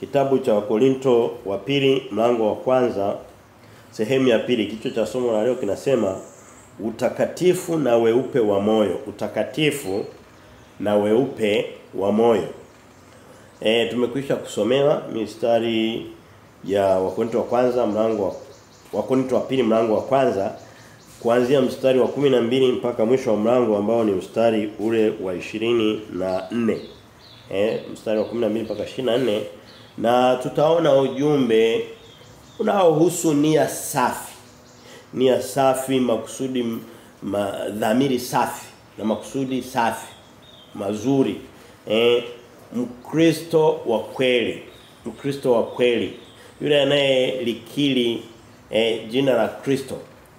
Kitabu cha Wakorinto wa pili mlango wa kwanza sehemu ya pili. Kichwa cha somo la leo kinasema utakatifu na weupe wa moyo. Utakatifu na weupe wa moyo. Tumekwisha kusomewa mistari ya Wakorinto wa kwanza mlango wa Wakorinto wa pili mlango wa kwanza kuanzia mstari wa 12 mpaka mwisho wa mlango ambao ni mstari ule wa 24. Mstari wa 12 mpaka 24 na tutaona ujumbe unaohusu nia safi. Nia safi, makusudi dhamiri safi na makusudi safi mazuri. Mkristo wa kweli, Mkristo wa kweli, yule anayelikiri jina la Kristo,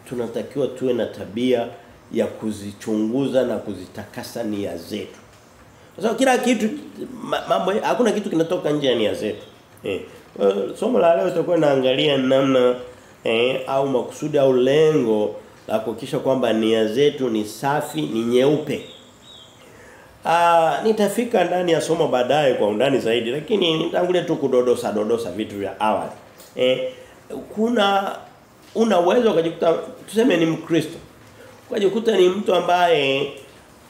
tunatakiwa tuwe na tabia ya kuzichunguza na kuzitakasa nia zetu. Sasa kila kitu mambo hakuna kitu kinatoka nje ya nia zetu. Somo la leo tutakuwa naangalia namna au makusudi au lengo la kuhakikisha kwamba nia zetu ni safi, ni nyeupe. Nitafika ndani ya somo baadaye kwa undani zaidi, lakini nitangulia tu kudodosa vitu vya awali. Una uwezo ukajikuta tuseme ni Mkristo. Ukajikuta ni mtu ambaye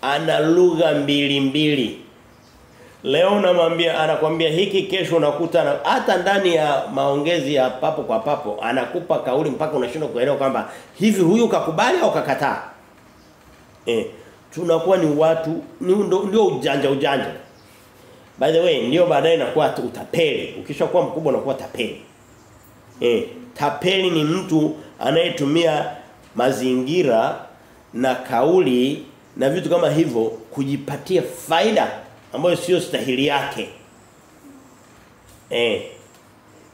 ana lugha mbili. Leo anakuambia hiki, kesho unakuta hata ndani ya maongezi ya papo kwa papo anakupa kauli mpaka unashindwa kuelewa kwamba hivi huyu kakubali au kakataa. Tunakuwa ni watu ndio ujanja. By the way, ndio baadaye inakuwa utapeli. Ukishakuwa mkubwa unakuwa tapeli. Tapeli ni mtu anayetumia mazingira na kauli na vitu kama hivyo kujipatia faida ambayo sio stahili yake.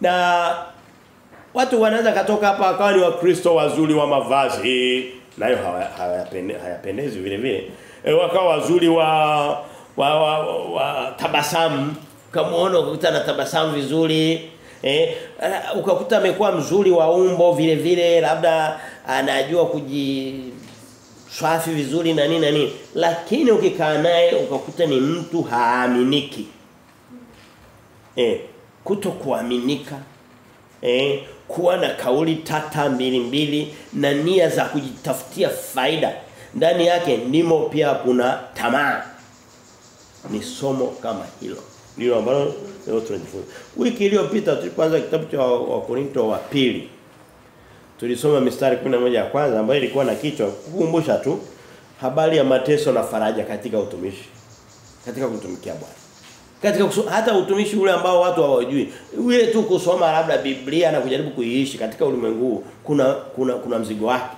Na watu wanaweza katoka hapa akawa ni Wakristo wazuri wa mavazi, nayo hayapendezi vile vile. Wakawa wazuri wa tabasamu, kamaona ukakuta na tabasamu vizuri. Ukakuta amekuwa mzuri wa umbo vile vile, labda anajua kujiswafi vizuri na nini, lakini ukikaa naye ukakuta ni mtu haaminiki. Kutokuaminika, kuwa na kauli tata mbili na nia za kujitafutia faida. Ndani yake ndimo pia kuna tamaa. Ni somo kama hilo ndio ambalo leo tunajifunza. Wiki iliyopita tulipoanza kitabu cha Wakorinto wa pili, tulisoma mistari 11 ya kwanza ambayo ilikuwa na kichwa kukumbusha tu habari ya mateso na faraja katika utumishi, katika kutumikia Bwana. Katika hata utumishi ule ambao watu hawajui, ule tu kusoma labda Biblia na kujaribu kuiishi katika ulimwengu kuna mzigo wake.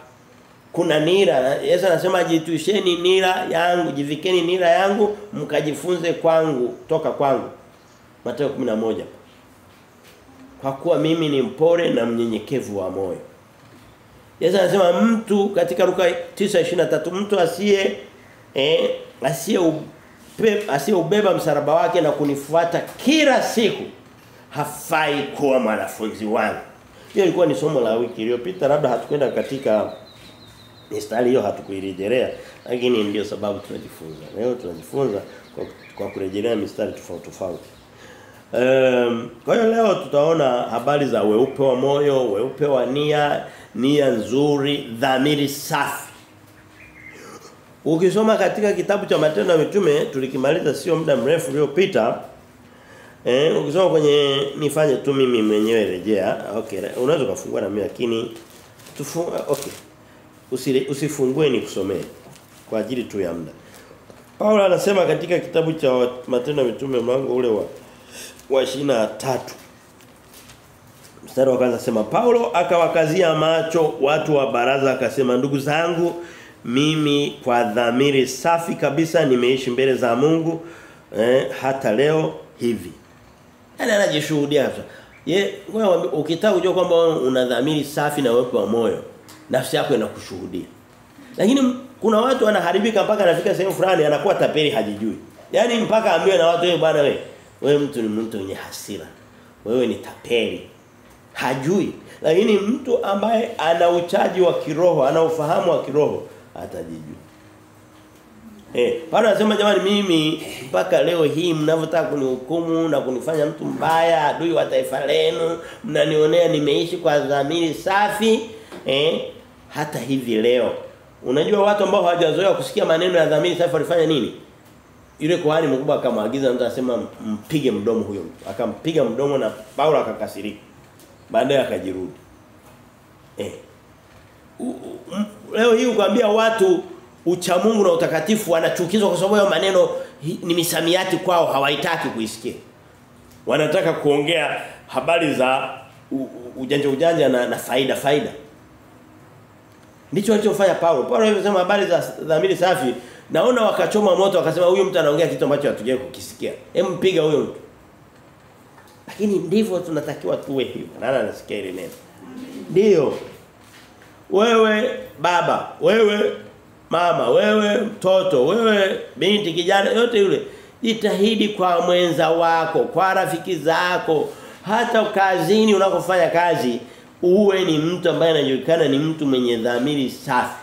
Kuna nira. Yesu anasema jituisheni nira yangu, jivikeni nira yangu mkajifunze kwangu, toka kwangu. Mathayo 11. Kwa kuwa mimi ni mpole na mnyenyekevu wa moyo. Yesu anasema mtu katika Luka 9:23, mtu asiyeubeba msalaba wake na kunifuata kila siku hafai kuwa mwanafunzi wangu. Hiyo ilikuwa ni somo la wiki iliyopita, labda hatukwenda katika mistari hiyo, hatukuirejelea, lakini ndio sababu tunajifunza. Leo tunajifunza kwa kurejelea mistari tofauti. Kwa hiyo leo tutaona habari za weupe wa moyo, weupe wa nia nzuri, dhamiri safi. Ukisoma katika kitabu cha Matendo ya Mitume, tulikimaliza sio muda mrefu uliopita. Ukisoma kwenye nifanye tu mimi mwenyewe rejea. Okay, unaweza kufungua na mimi lakini okay. Usifungue ni kusomea kwa ajili tu ya muda. Paulo anasema katika kitabu cha Matendo ya Mitume mlango ule wa 23. Mstari wa kwanza anasema Paulo akawakazia macho watu wa baraza akasema, ndugu zangu, mimi kwa dhamiri safi kabisa nimeishi mbele za Mungu hata leo hivi. Yaani anajishuhudia hapa. Wewe ukitaka kujua kwamba una dhamiri safi na weupe wa moyo, nafsi yako inakushuhudia. Lakini kuna watu wanaharibika mpaka anafika sehemu fulani anakuwa tapeli hajijui. Yaani mpaka ambiwe na watu, bwana wewe mtu ni mtu mwenye hasira. Wewe ni tapeli. Hajui. Lakini mtu ambaye ana uchaji wa kiroho, ana ufahamu wa kiroho atajijua. Paulo anasema jamani mimi mpaka leo hii mnavyotaka kunihukumu na kunifanya mtu mbaya, adui wa taifa lenu, mnanionea nimeishi kwa dhamiri safi, hata hivi leo. Unajua watu ambao hawajazoea kusikia maneno ya dhamiri safi walifanya nini? Yule kuhani mkubwa akamwagiza mtu asema mpige mdomo huyo mtu. Akampiga mdomo na Paulo akakasirika. Baadaye akajirudi. Leo hii ukwambia watu ucha Mungu na utakatifu wanachukizwa kwa sababu ya maneno ni misamiati kwao, hawaitaki kuisikia. Wanataka kuongea habari za ujanja na faida. Ndicho alichofanya Paulo. Paulo alisema habari za dhamiri safi, naona wakachoma moto wakasema huyu mtu anaongea kitu ambacho hatujai kukisikia. Mpiga huyo mtu. Lakini ndivyo tunatakiwa tuwe hivyo. Nani anasikia ile neno? Ndio. Wewe baba, wewe mama, wewe mtoto, wewe binti, kijana, yote yule, jitahidi kwa mwenza wako, kwa rafiki zako, hata kazini unakofanya kazi, uwe ni mtu ambaye anajulikana ni mtu mwenye dhamiri safi.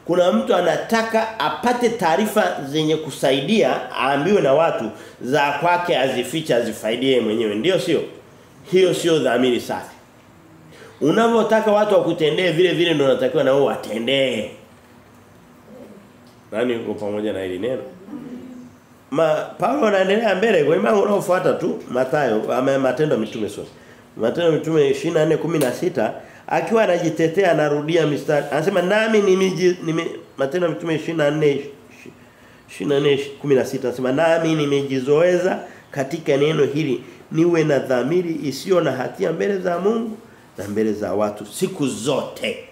Kuna mtu anataka apate taarifa zenye kusaidia, aambiwe na watu, za kwake azifiche azifaidie mwenyewe. Ndio sio? Hiyo sio dhamiri safi. Unavyotaka watu wakutendee vile vile ndio unatakiwa na wewe watendee. Nani uko pamoja na hili neno? Paulo anaendelea mbele kwa imani unaofuata tu Mathayo, Matendo ya Mitume sio. Matendo ya Mitume 24:16 akiwa anajitetea anarudia mistari. Anasema nami Matendo ya Mitume 24:16 anasema nami nimejizoeza katika neno hili niwe na dhamiri isiyo na hatia mbele za Mungu na mbele za watu siku zote.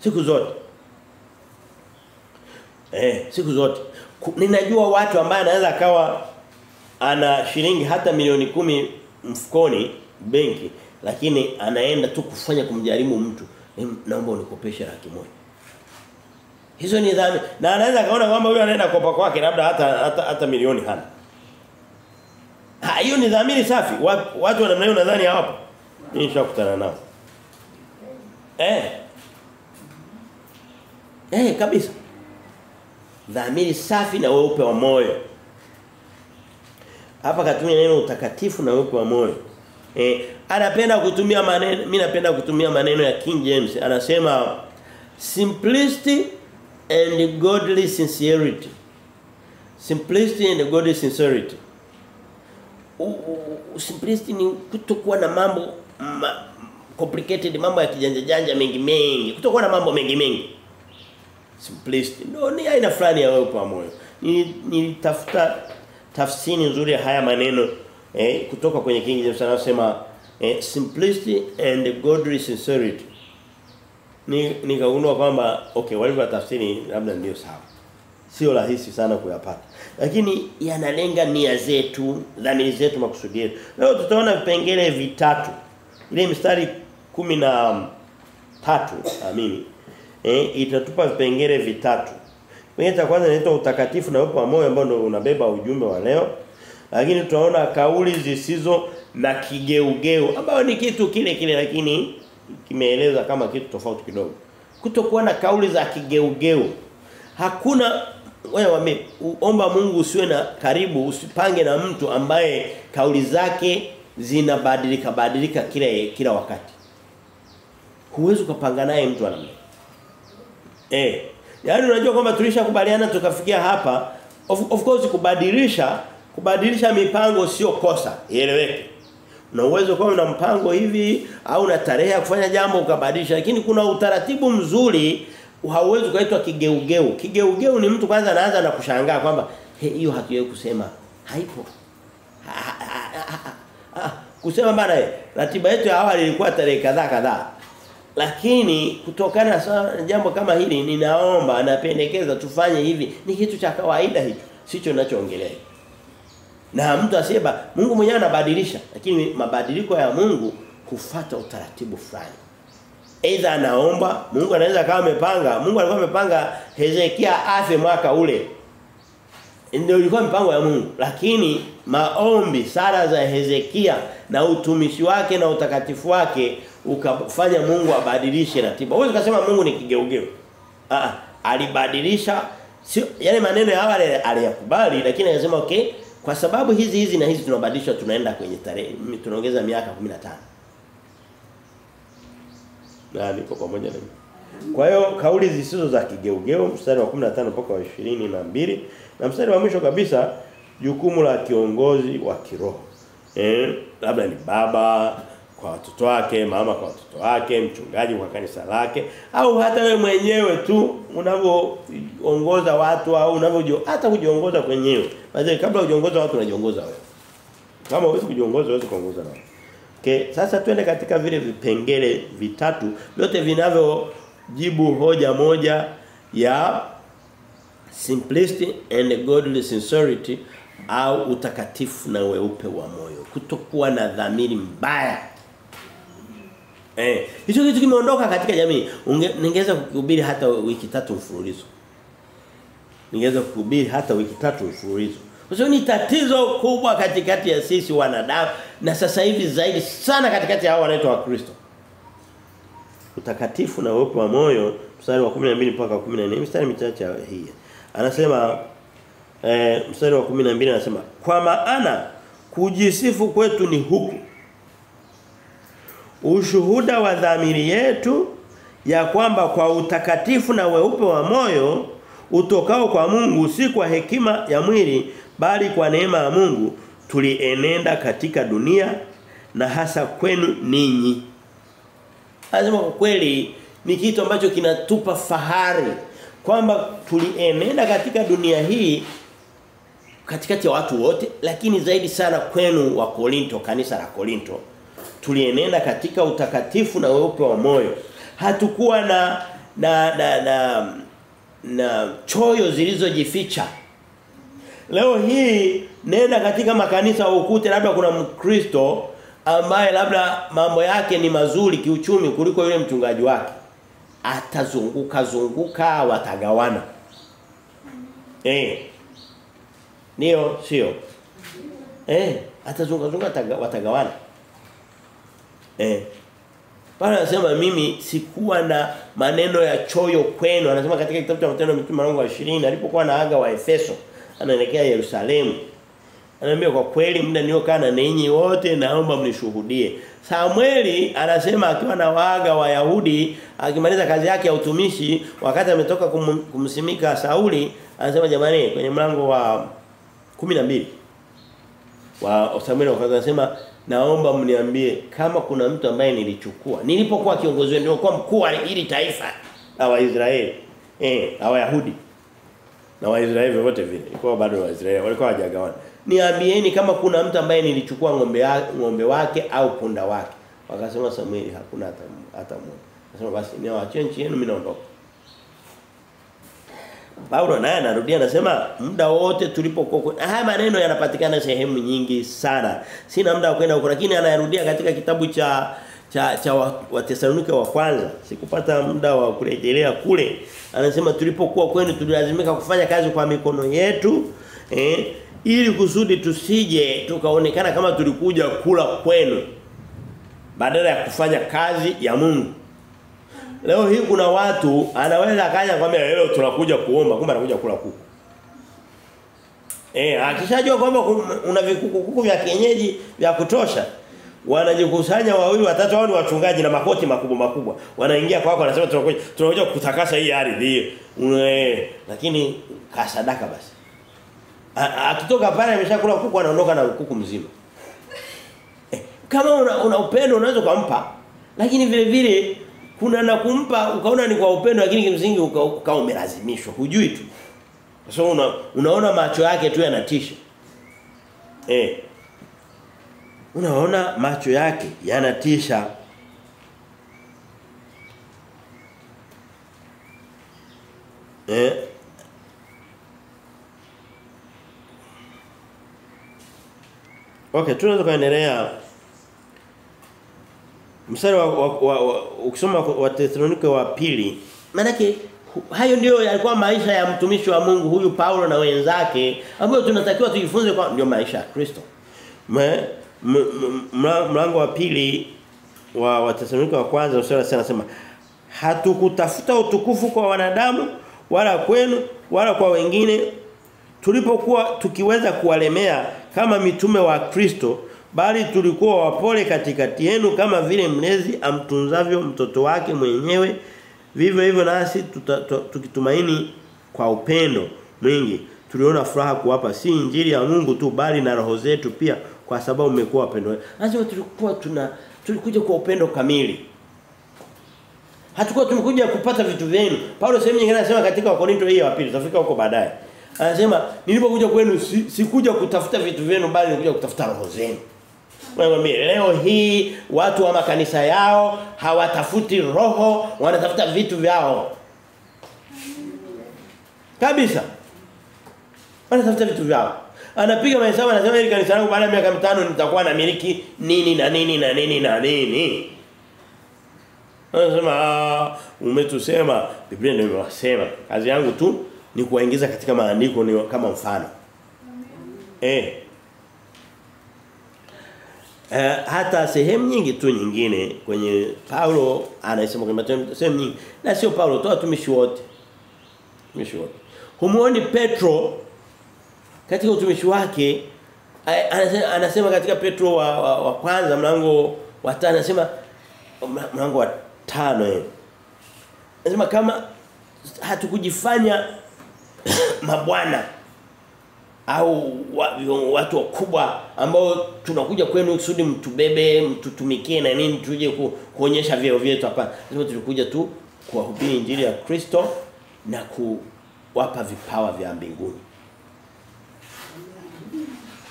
Siku zote. Siku zote. Ninajua watu ambao anaweza akawa ana shilingi hata milioni 10 mfukoni benki, lakini anaenda tu kufanya kumjaribu mtu, naomba unikopeshe 100,000. Hizo ni dhambi. Na anaweza kaona kwamba huyo anaenda kopa kwake labda hata milioni hana. Hiyo ni dhamiri safi. Watu wa namna hiyo nadhani hapo. Nishakutana nao. Kabisa. Dhamiri safi na weupe wa moyo. Hapa katumia neno utakatifu na weupe wa moyo. Anapenda kutumia maneno, mimi napenda kutumia maneno ya King James. Anasema simplicity and godly sincerity. Simplicity and godly sincerity. Simplicity ni kutokuwa na mambo complicated, mambo ya kijanja mengi. Kutokuwa na mambo mengi. Simplicity. No, ni aina fulani ya weupe wa moyo. Nilitafuta tafsiri nzuri ya haya maneno kutoka kwenye King James anasema simplicity and godly sincerity. Nikagundua kwamba walivyo tafsiri labda ndio sawa. Sio rahisi sana kuyapata. Lakini yanalenga nia zetu, dhamiri zetu, makusudi yetu. Leo tutaona vipengele vitatu. Ile mstari 13 amini. Itatupa vipengele vitatu. Kipengele cha kwanza inaitwa utakatifu na weupe wa moyo ambao ndio unabeba ujumbe wa leo. Lakini tutaona kauli zisizo na kigeugeu ambao ni kitu kile lakini kimeeleza kama kitu tofauti kidogo. Kutokuwa na kauli za kigeugeu. Hakuna wewe omba Mungu usiwe na karibu, usipange na mtu ambaye kauli zake zinabadilika kila wakati. Huwezi kupanga naye mtu anamna. Yaani unajua kwamba tulishakubaliana tukafikia hapa, of course kubadilisha mipango sio kosa, ieleweke. Una uwezo kama una mpango hivi au una tarehe ya kufanya jambo ukabadilisha, lakini kuna utaratibu mzuri, hauwezi kuitwa kigeugeu. Kigeugeu ni mtu kwanza anaanza na kushangaa kwamba hiyo hatuwezi kusema, haipo. Kusema bana ratiba yetu ya awali ilikuwa tarehe kadhaa. Lakini kutokana na jambo kama hili ninaomba napendekeza tufanye hivi, ni kitu cha kawaida hicho, sicho ninachoongelea. Na mtu asiyeba Mungu mwenyewe anabadilisha, lakini mabadiliko ya Mungu kufuata utaratibu fulani. Aidha anaomba, Mungu anaweza kama amepanga, Mungu alikuwa amepanga Hezekia afe mwaka ule. Ndio ilikuwa mpango ya Mungu, lakini maombi, sala za Hezekia na utumishi wake na utakatifu wake ukafanya Mungu abadilishe ratiba. Huwezi kusema Mungu ni kigeugeu. Alibadilisha Sio yale maneno ya awali aliyakubali lakini anasema okay, kwa sababu hizi na hizi tunabadilisha tunaenda kwenye tarehe tunaongeza miaka 15. Na niko pamoja na mimi. Kwa hiyo kauli zisizo za kigeugeu mstari wa 15 mpaka wa 22 na mstari wa mwisho kabisa jukumu la kiongozi wa kiroho. Labda ni baba kwa watoto wake, mama kwa watoto wake, mchungaji kwa kanisa lake au hata wewe mwenyewe tu unavyoongoza watu au hata kujiongoza kwenyewe. Basi kabla hujiongoza watu unajiongoza wewe. Kama huwezi kujiongoza huwezi kuongoza nao. Okay, sasa twende katika vile vipengele vitatu vyote vinavyojibu hoja moja ya simplicity and godly sincerity au utakatifu na weupe wa moyo. Kutokuwa na dhamiri mbaya. Hicho kitu kimeondoka katika jamii. Ningeweza kuhubiri hata wiki 3 mfululizo. Ningeweza kuhubiri hata wiki 3 mfululizo. Kwa sababu ni tatizo kubwa katikati ya sisi wanadamu na sasa hivi zaidi sana katikati ya hao wanaitwa Wakristo. Utakatifu na weupe wa moyo mstari wa 12 mpaka 14 mstari michache hii. Anasema mstari wa 12 anasema kwa maana kujisifu kwetu ni huku ushuhuda wa dhamiri yetu ya kwamba kwa utakatifu na weupe wa moyo utokao kwa Mungu si kwa hekima ya mwili bali kwa neema ya Mungu tulienenda katika dunia na hasa kwenu ninyi. Lazima kwa kweli ni kitu ambacho kinatupa fahari kwamba tulienenda katika dunia hii katikati ya watu wote lakini zaidi sana kwenu wa Korinto, kanisa la Korinto. Tulienenda katika utakatifu na weupe wa moyo. Hatukuwa na choyo zilizojificha. Leo hii nenda katika makanisa ukute labda kuna Mkristo ambaye labda mambo yake ni mazuri kiuchumi kuliko yule mchungaji wake. Atazunguka watagawana. Ndio sio. Atazunguka watagawana. Paulo anasema mimi sikuwa na maneno ya choyo kwenu. Anasema katika kitabu cha Matendo ya Mitume mlango wa 20 alipokuwa na aga wa Efeso anaelekea Yerusalemu. Anaambia kwa kweli muda niliokaa na ninyi wote naomba mnishuhudie. Samueli anasema akiwa na waaga wa Yahudi akimaliza kazi yake ya utumishi wakati ametoka kumsimika Sauli anasema jamani kwenye mlango wa 12 wa Samueli anasema naomba mniambie kama kuna mtu ambaye nilichukua nilipokuwa kiongozi wenu nilikuwa mkuu wa hili taifa la Waisraeli la Wayahudi na Waisraeli wote vile ilikuwa bado Waisraeli walikuwa hawajagawana. Niambieni kama kuna mtu ambaye nilichukua ng'ombe wake au punda wake. Wakasema Samueli hakuna hata mmoja. Akasema basi niwaachie nchi yenu mimi naondoka. Paulo naye anarudia anasema muda wote tulipokuwa haya maneno yanapatikana sehemu nyingi sana. Sina muda wa kwenda huko lakini anayarudia katika kitabu cha Wathesalonike wa kwanza. Sikupata muda wa kurejelea kule. Anasema tulipokuwa kwenu tulilazimika kufanya kazi kwa mikono yetu ili kusudi tusije tukaonekana kama tulikuja kula kwenu badala ya kufanya kazi ya Mungu. Leo hii kuna watu anaweza akaja kwambia leo tunakuja kuomba kumbe anakuja kula kuku. Akishajua kwamba una vikuku vya kienyeji vya kutosha wanajikusanya wawili watatu wao ni wachungaji na makoti makubwa. Wanaingia kwako wanasema tunakuja kutakasa hii ardhi. Lakini kasadaka basi. Akitoka pale ameshakula kuku anaondoka na kuku mzima. Kama una upendo unaweza kumpa lakini vile vile kuna na kumpa ukaona ni kwa upendo lakini kimsingi ukao umelazimishwa hujui tu. So unaona macho yake tu yanatisha. Unaona macho yake yanatisha. Okay, tunaweza kuendelea. Mstari ukisoma wa Thesalonike wa pili, maana yake hayo ndio yalikuwa maisha ya mtumishi wa Mungu huyu Paulo na wenzake ambao tunatakiwa tujifunze kwa ndio maisha ya Kristo. Mlango wa pili wa Thesalonike wa kwanza mstari anasema hatukutafuta utukufu kwa wanadamu wala kwenu wala kwa wengine tulipokuwa tukiweza kuwalemea kama mitume wa Kristo, bali tulikuwa wapole katikati yenu kama vile mlezi amtunzavyo mtoto wake mwenyewe. Vivyo hivyo nasi tukitumaini kwa upendo mwingi tuliona furaha kuwapa si injili ya Mungu tu bali na roho zetu pia, kwa sababu mmekuwa wapendwa. Lazima tulikuja kwa upendo kamili. Hatakuwa tumekuja kupata vitu vyenu. Paulo sehemu nyingine anasema katika Wakorintho hii ya pili, tutafika huko baadaye. Anasema nilipokuja kwenu sikuja kutafuta vitu vyenu bali nilikuja kutafuta roho zenu. Leo hii watu wa makanisa yao hawatafuti roho, wanatafuta vitu vyao. Kabisa. Wanatafuta vitu vyao. Anapiga mahesabu anasema hili kanisa langu baada ya miaka 5 nitakuwa na miliki nini na nini na nini na nini. Anasema umetusema, Biblia ndio imesema. Kazi yangu tu ni kuwaingiza katika maandiko ni kama mfano. Hata sehemu nyingi tu nyingine kwenye Paulo anasema kwamba sehemu nyingi na sio Paulo tu, watumishi wote. Humuoni Petro katika utumishi wake anasema katika Petro wa kwanza mlango wa 5 anasema mlango wa 5 anasema kama hatukujifanya mabwana au watu wakubwa ambao tunakuja kwenu kusudi mtubebe, mtutumikie na nini tuje kuonyesha vyeo vyetu hapa. Lazima tulikuja tu kuwahubiri injili ya Kristo na kuwapa vipawa vya mbinguni.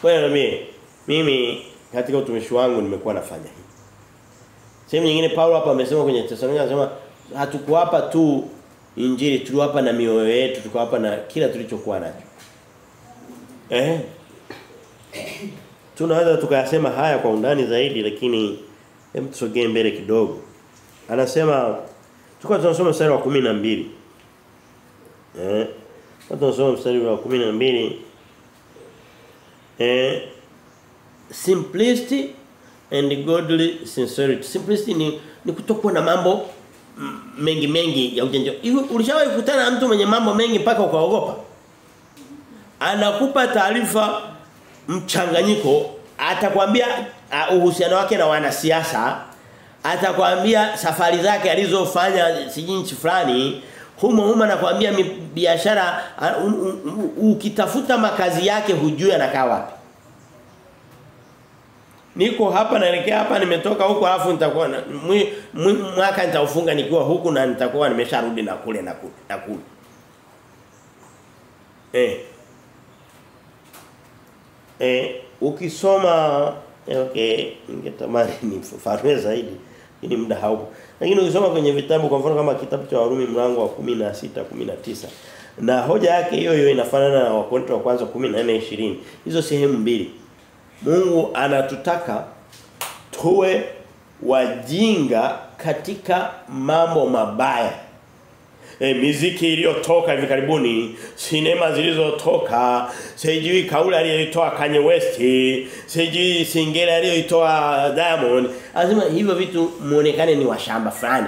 Kwa hiyo mimi katika utumishi wangu nimekuwa nafanya hivi. Sehemu nyingine Paulo hapa amesema kwenye Tesalonika anasema hatukuwapa tu injili, tuliwapa na mioyo yetu, tukawapa na kila tulichokuwa nacho. Tunaweza tukayasema haya kwa undani zaidi, lakini hebu tusogee mbele kidogo. Anasema tunasoma mstari wa 12. Tunasoma mstari wa 12. Simplicity and godly sincerity. Simplicity ni kutokuwa na mambo mengi ya ujanja. Hivi ulishawahi kukutana na mtu mwenye mambo mengi mpaka ukaogopa? Anakupa taarifa mchanganyiko, atakwambia uhusiano wake na wanasiasa, atakwambia safari zake alizofanya sijui nchi fulani, humo anakuambia biashara, ukitafuta makazi yake hujui anakaa wapi. Niko hapa naelekea hapa, nimetoka huko alafu nitakuwa mwaka nitaufunga nikiwa huku na nitakuwa nimesharudi na kule na kule. Ukisoma ningetamani nifafanue zaidi ili muda haupo. Lakini ukisoma kwenye vitabu kwa mfano kama kitabu cha Warumi mlango wa 16-19 na hoja yake hiyo inafanana na Wakorintho wa kwanza 14-20. Hizo sehemu mbili. Mungu anatutaka tuwe wajinga katika mambo mabaya. Miziki iliyotoka hivi karibuni, sinema zilizotoka, sijui kauli aliyoitoa Kanye West, sijui singeli aliyoitoa Diamond. Lazima hivyo vitu muonekane ni washamba fulani.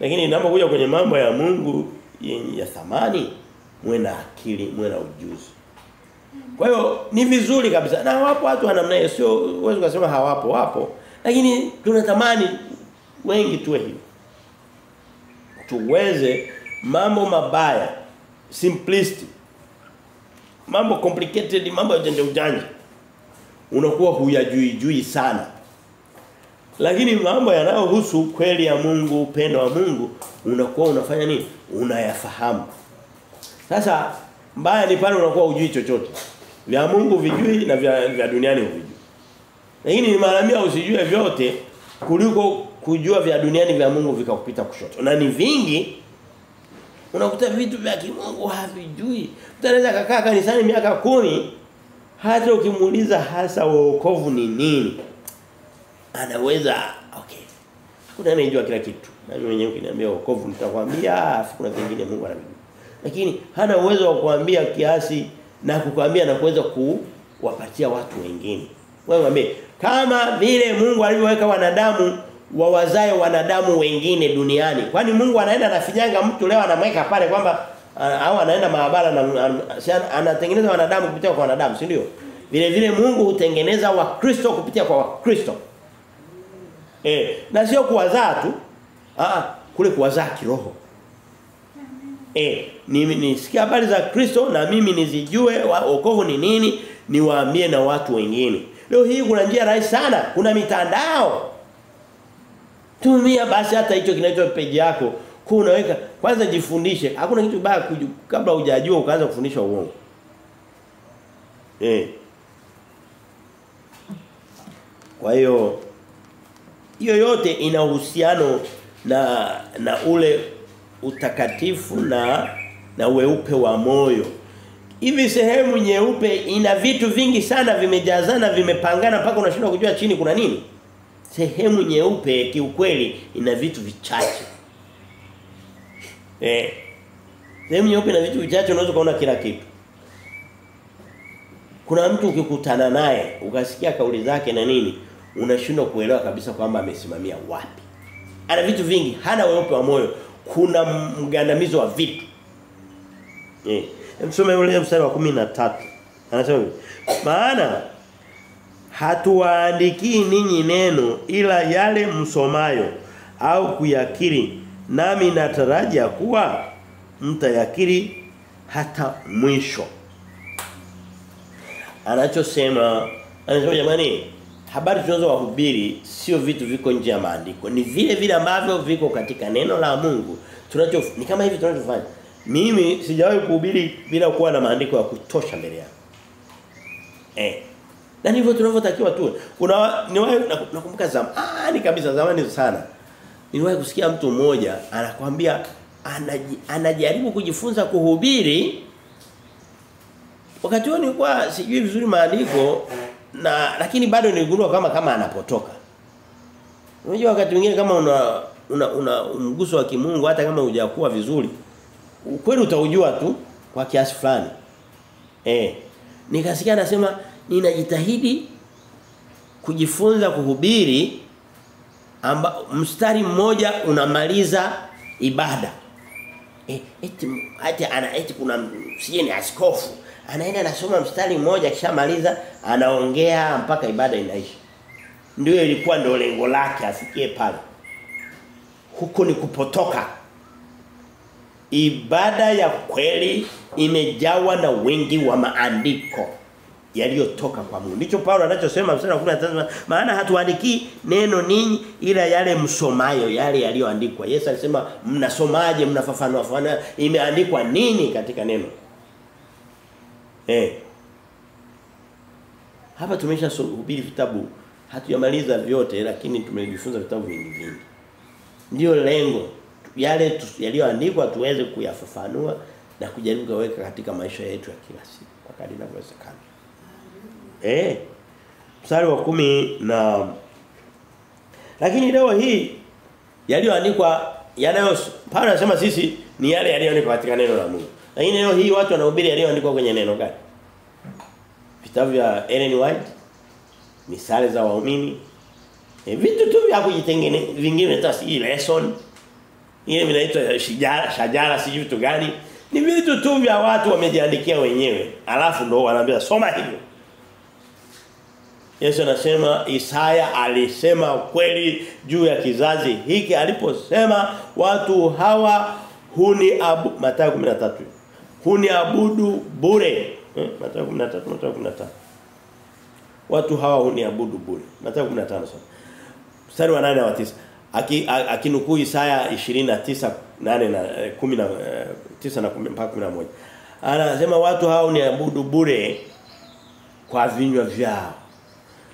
Lakini ninapokuja kwenye mambo ya Mungu ya thamani, muwe na akili, muwe na ujuzi. Kwa hiyo ni vizuri kabisa. Na wapo watu wa namna hiyo, sio uwezo kusema wapo. Lakini tunatamani wengi tuwe hivi. Tuweze mambo mabaya, simplicity, mambo complicated, mambo ya ujanja unakuwa huyajui sana. Lakini mambo yanayohusu kweli ya Mungu, upendo wa Mungu, unakuwa unafanya nini? Unayafahamu. Sasa mbaya ni pale unakuwa hujui chochote. Vya Mungu vijui na vya duniani huvijui. Lakini ni mara mia usijue vyote kuliko kujua vya duniani vya Mungu vikakupita kushoto. Na ni vingi unakuta vitu vya kimungu havijui. Utaweza kukaa kanisani miaka 10 hata ukimuuliza hasa wokovu ni nini, anaweza kuna anayejua kila kitu. Na mimi mwenyewe ukiniambia wokovu nitakwambia kuna vingine Mungu anavijua. Lakini hana uwezo wa kuambia kiasi na kukwambia na kuweza kuwapatia watu wengine. Wewe mwambie kama vile Mungu alivyoweka wanadamu wawazae wanadamu wengine duniani. Kwani Mungu anaenda anafinyanga mtu leo anamweka pale kwamba au anaenda maabara na anatengeneza wanadamu kupitia kwa wanadamu, si ndio? Vile vile Mungu hutengeneza Wakristo kupitia kwa Wakristo. Na sio kuwazaa tu. Kule kuwazaa kiroho. Nisikia habari za Kristo na mimi nizijue wokovu ni nini, niwaambie na watu wengine. Leo hii kuna njia rahisi sana, kuna mitandao. Tumia basi hata hicho kinaitwa page yako, unaweka kwanza jifundishe. Hakuna kitu baya kabla hujajua ukaanza kufundisha uongo. Kwa hiyo yote ina uhusiano na ule utakatifu na weupe wa moyo. Hivi sehemu nyeupe ina vitu vingi sana vimejazana vimepangana mpaka unashindwa kujua chini kuna nini. Sehemu nyeupe kiukweli ina vitu vichache. Sehemu nyeupe ina vitu vichache unaweza kuona kila kitu. Kuna mtu ukikutana naye ukasikia kauli zake na nini unashindwa kuelewa kabisa kwamba amesimamia wapi. Ana vitu vingi, hana weupe wa moyo. Kuna mgandamizo wa vitu. Msome ule mstari wa 13. Anasema hivi. Maana hatuwaandikii ninyi neno ila yale msomayo au kuyakiri, nami natarajia kuwa mtayakiri hata mwisho. Anasema jamani, habari tunazowahubiri sio vitu viko nje ya maandiko. Ni vile vile ambavyo viko katika neno la Mungu. Ni kama hivi tunachofanya. Mimi sijawahi kuhubiri bila kuwa na maandiko ya kutosha mbele yangu. Na ndivyo tunavyotakiwa tu. Nakumbuka zamani kabisa, zamani sana. Niliwahi kusikia mtu mmoja anakuambia anajaribu kujifunza kuhubiri. Wakati huo nilikuwa sijui vizuri maandiko lakini bado niligundua kama anapotoka. Unajua wakati mwingine kama una mguso wa kimungu hata kama hujakuwa vizuri, ukweli utaujua tu kwa kiasi fulani. Nikasikia anasema ninajitahidi kujifunza kuhubiri mstari mmoja unamaliza ibada. Eti kuna sijeni askofu anaenda anasoma mstari mmoja kishamaliza anaongea mpaka ibada inaisha. Ndio ilikuwa ndio lengo lake afikie pale. Huko ni kupotoka. Ibada ya kweli imejawa na wingi wa maandiko yaliyotoka kwa Mungu. Ndicho Paulo anachosema mstari wa 15, maana hatuandiki neno ninyi ila yale msomayo, yale yaliyoandikwa. Yesu alisema mnasomaje, mnafafanua imeandikwa nini katika neno. Hapa tumeshahubiri vitabu, hatujamaliza vyote lakini tumejifunza vitabu vingi. Ndio lengo yale yaliyoandikwa tuweze kuyafafanua na kujaribu kuweka katika maisha yetu ya kila siku kwa kadri inavyowezekana. Mstari wa 10 lakini leo hii yaliyoandikwa Paulo anasema sisi ni yale yaliyoandikwa katika neno la Mungu. Lakini leo hii watu wanahubiri yaliyoandikwa kwenye neno gani? Vitabu vya Ellen White, misale za waumini, vitu tu vya kujitengeneza, vingine hata si lesson. Ile vinaitwa shajara si vitu gani? Ni vitu tu vya watu wamejiandikia wenyewe. Alafu ndio wanaambia soma hivyo. Yesu anasema Isaya alisema kweli juu ya kizazi hiki aliposema watu hawa Mathayo 13. Huniabudu bure. Mathayo 13. Watu hawa huniabudu bure. Mathayo 15 sasa. Mstari wa 8 na 9. Akinukuu Isaya 29:8 na 19 na mpaka 11. Anasema watu hao huniabudu bure kwa vinywa vyao,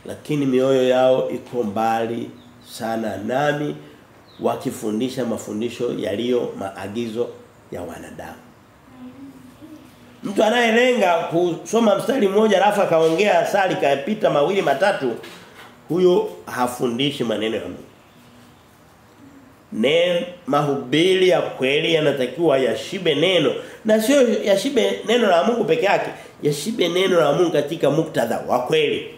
lakini mioyo yao iko mbali sana nami, wakifundisha mafundisho yaliyo maagizo ya wanadamu. Mtu anayelenga kusoma mstari mmoja alafu akaongea sali kapita mawili matatu, huyo hafundishi maneno ya Mungu. Mahubiri ya kweli yanatakiwa yashibe neno, na sio yashibe neno la Mungu peke yake, yashibe neno la Mungu katika muktadha wa kweli.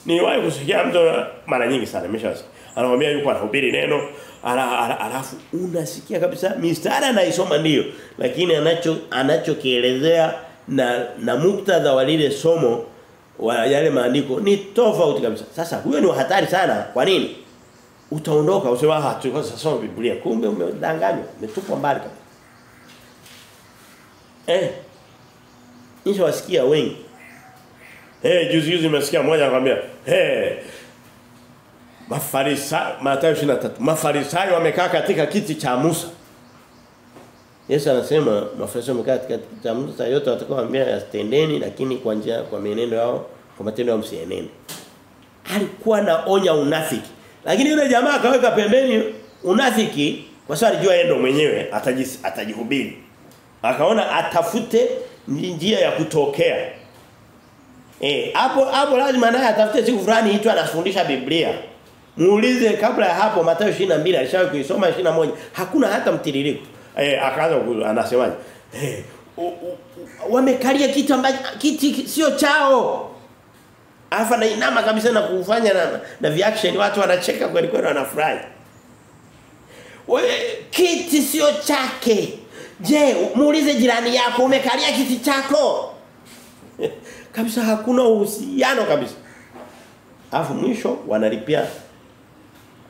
Niwahi kusikia mtu mara nyingi sana nimeshasikia Anamwambia yuko anahubiri neno, alafu unasikia kabisa mistari anaisoma ndio, lakini anachokielezea na muktadha wa lile somo wa yale maandiko ni tofauti kabisa. Sasa huyo ni hatari sana. Kwa nini? Utaondoka usema tulikuwa tunasoma Biblia, kumbe umedanganywa, umetupwa mbali kabisa. Nisha wasikia wengi. Juzi nimesikia mmoja anakuambia, Mathayo 23, Mafarisayo wamekaa katika kiti cha Musa. Yesu anasema Mafarisayo wamekaa katika kiti cha Musa, yote watakaoambia yatendeni, lakini kwa mienendo yao, kwa matendo yao msienende. Alikuwa anaonya unafiki. Lakini yule jamaa akaweka pembeni unafiki kwa sababu alijua yeye ndo mwenyewe atajihubiri. Akaona atafute njia ya kutokea. Hapo lazima naye atafute siku fulani hicho anafundisha Biblia. Muulize kabla ya hapo Mathayo 22 alishawahi kuisoma 21, hakuna hata mtiririko. Akaanza anasemaje? Wamekalia kiti sio chao. Alafu anainama kabisa na kufanya na reaction, watu wanacheka kweli kweli, wanafurahi. Kiti sio chake. Je, muulize jirani yako umekalia kiti chako? Kabisa hakuna uhusiano kabisa. Alafu mwisho wanalipia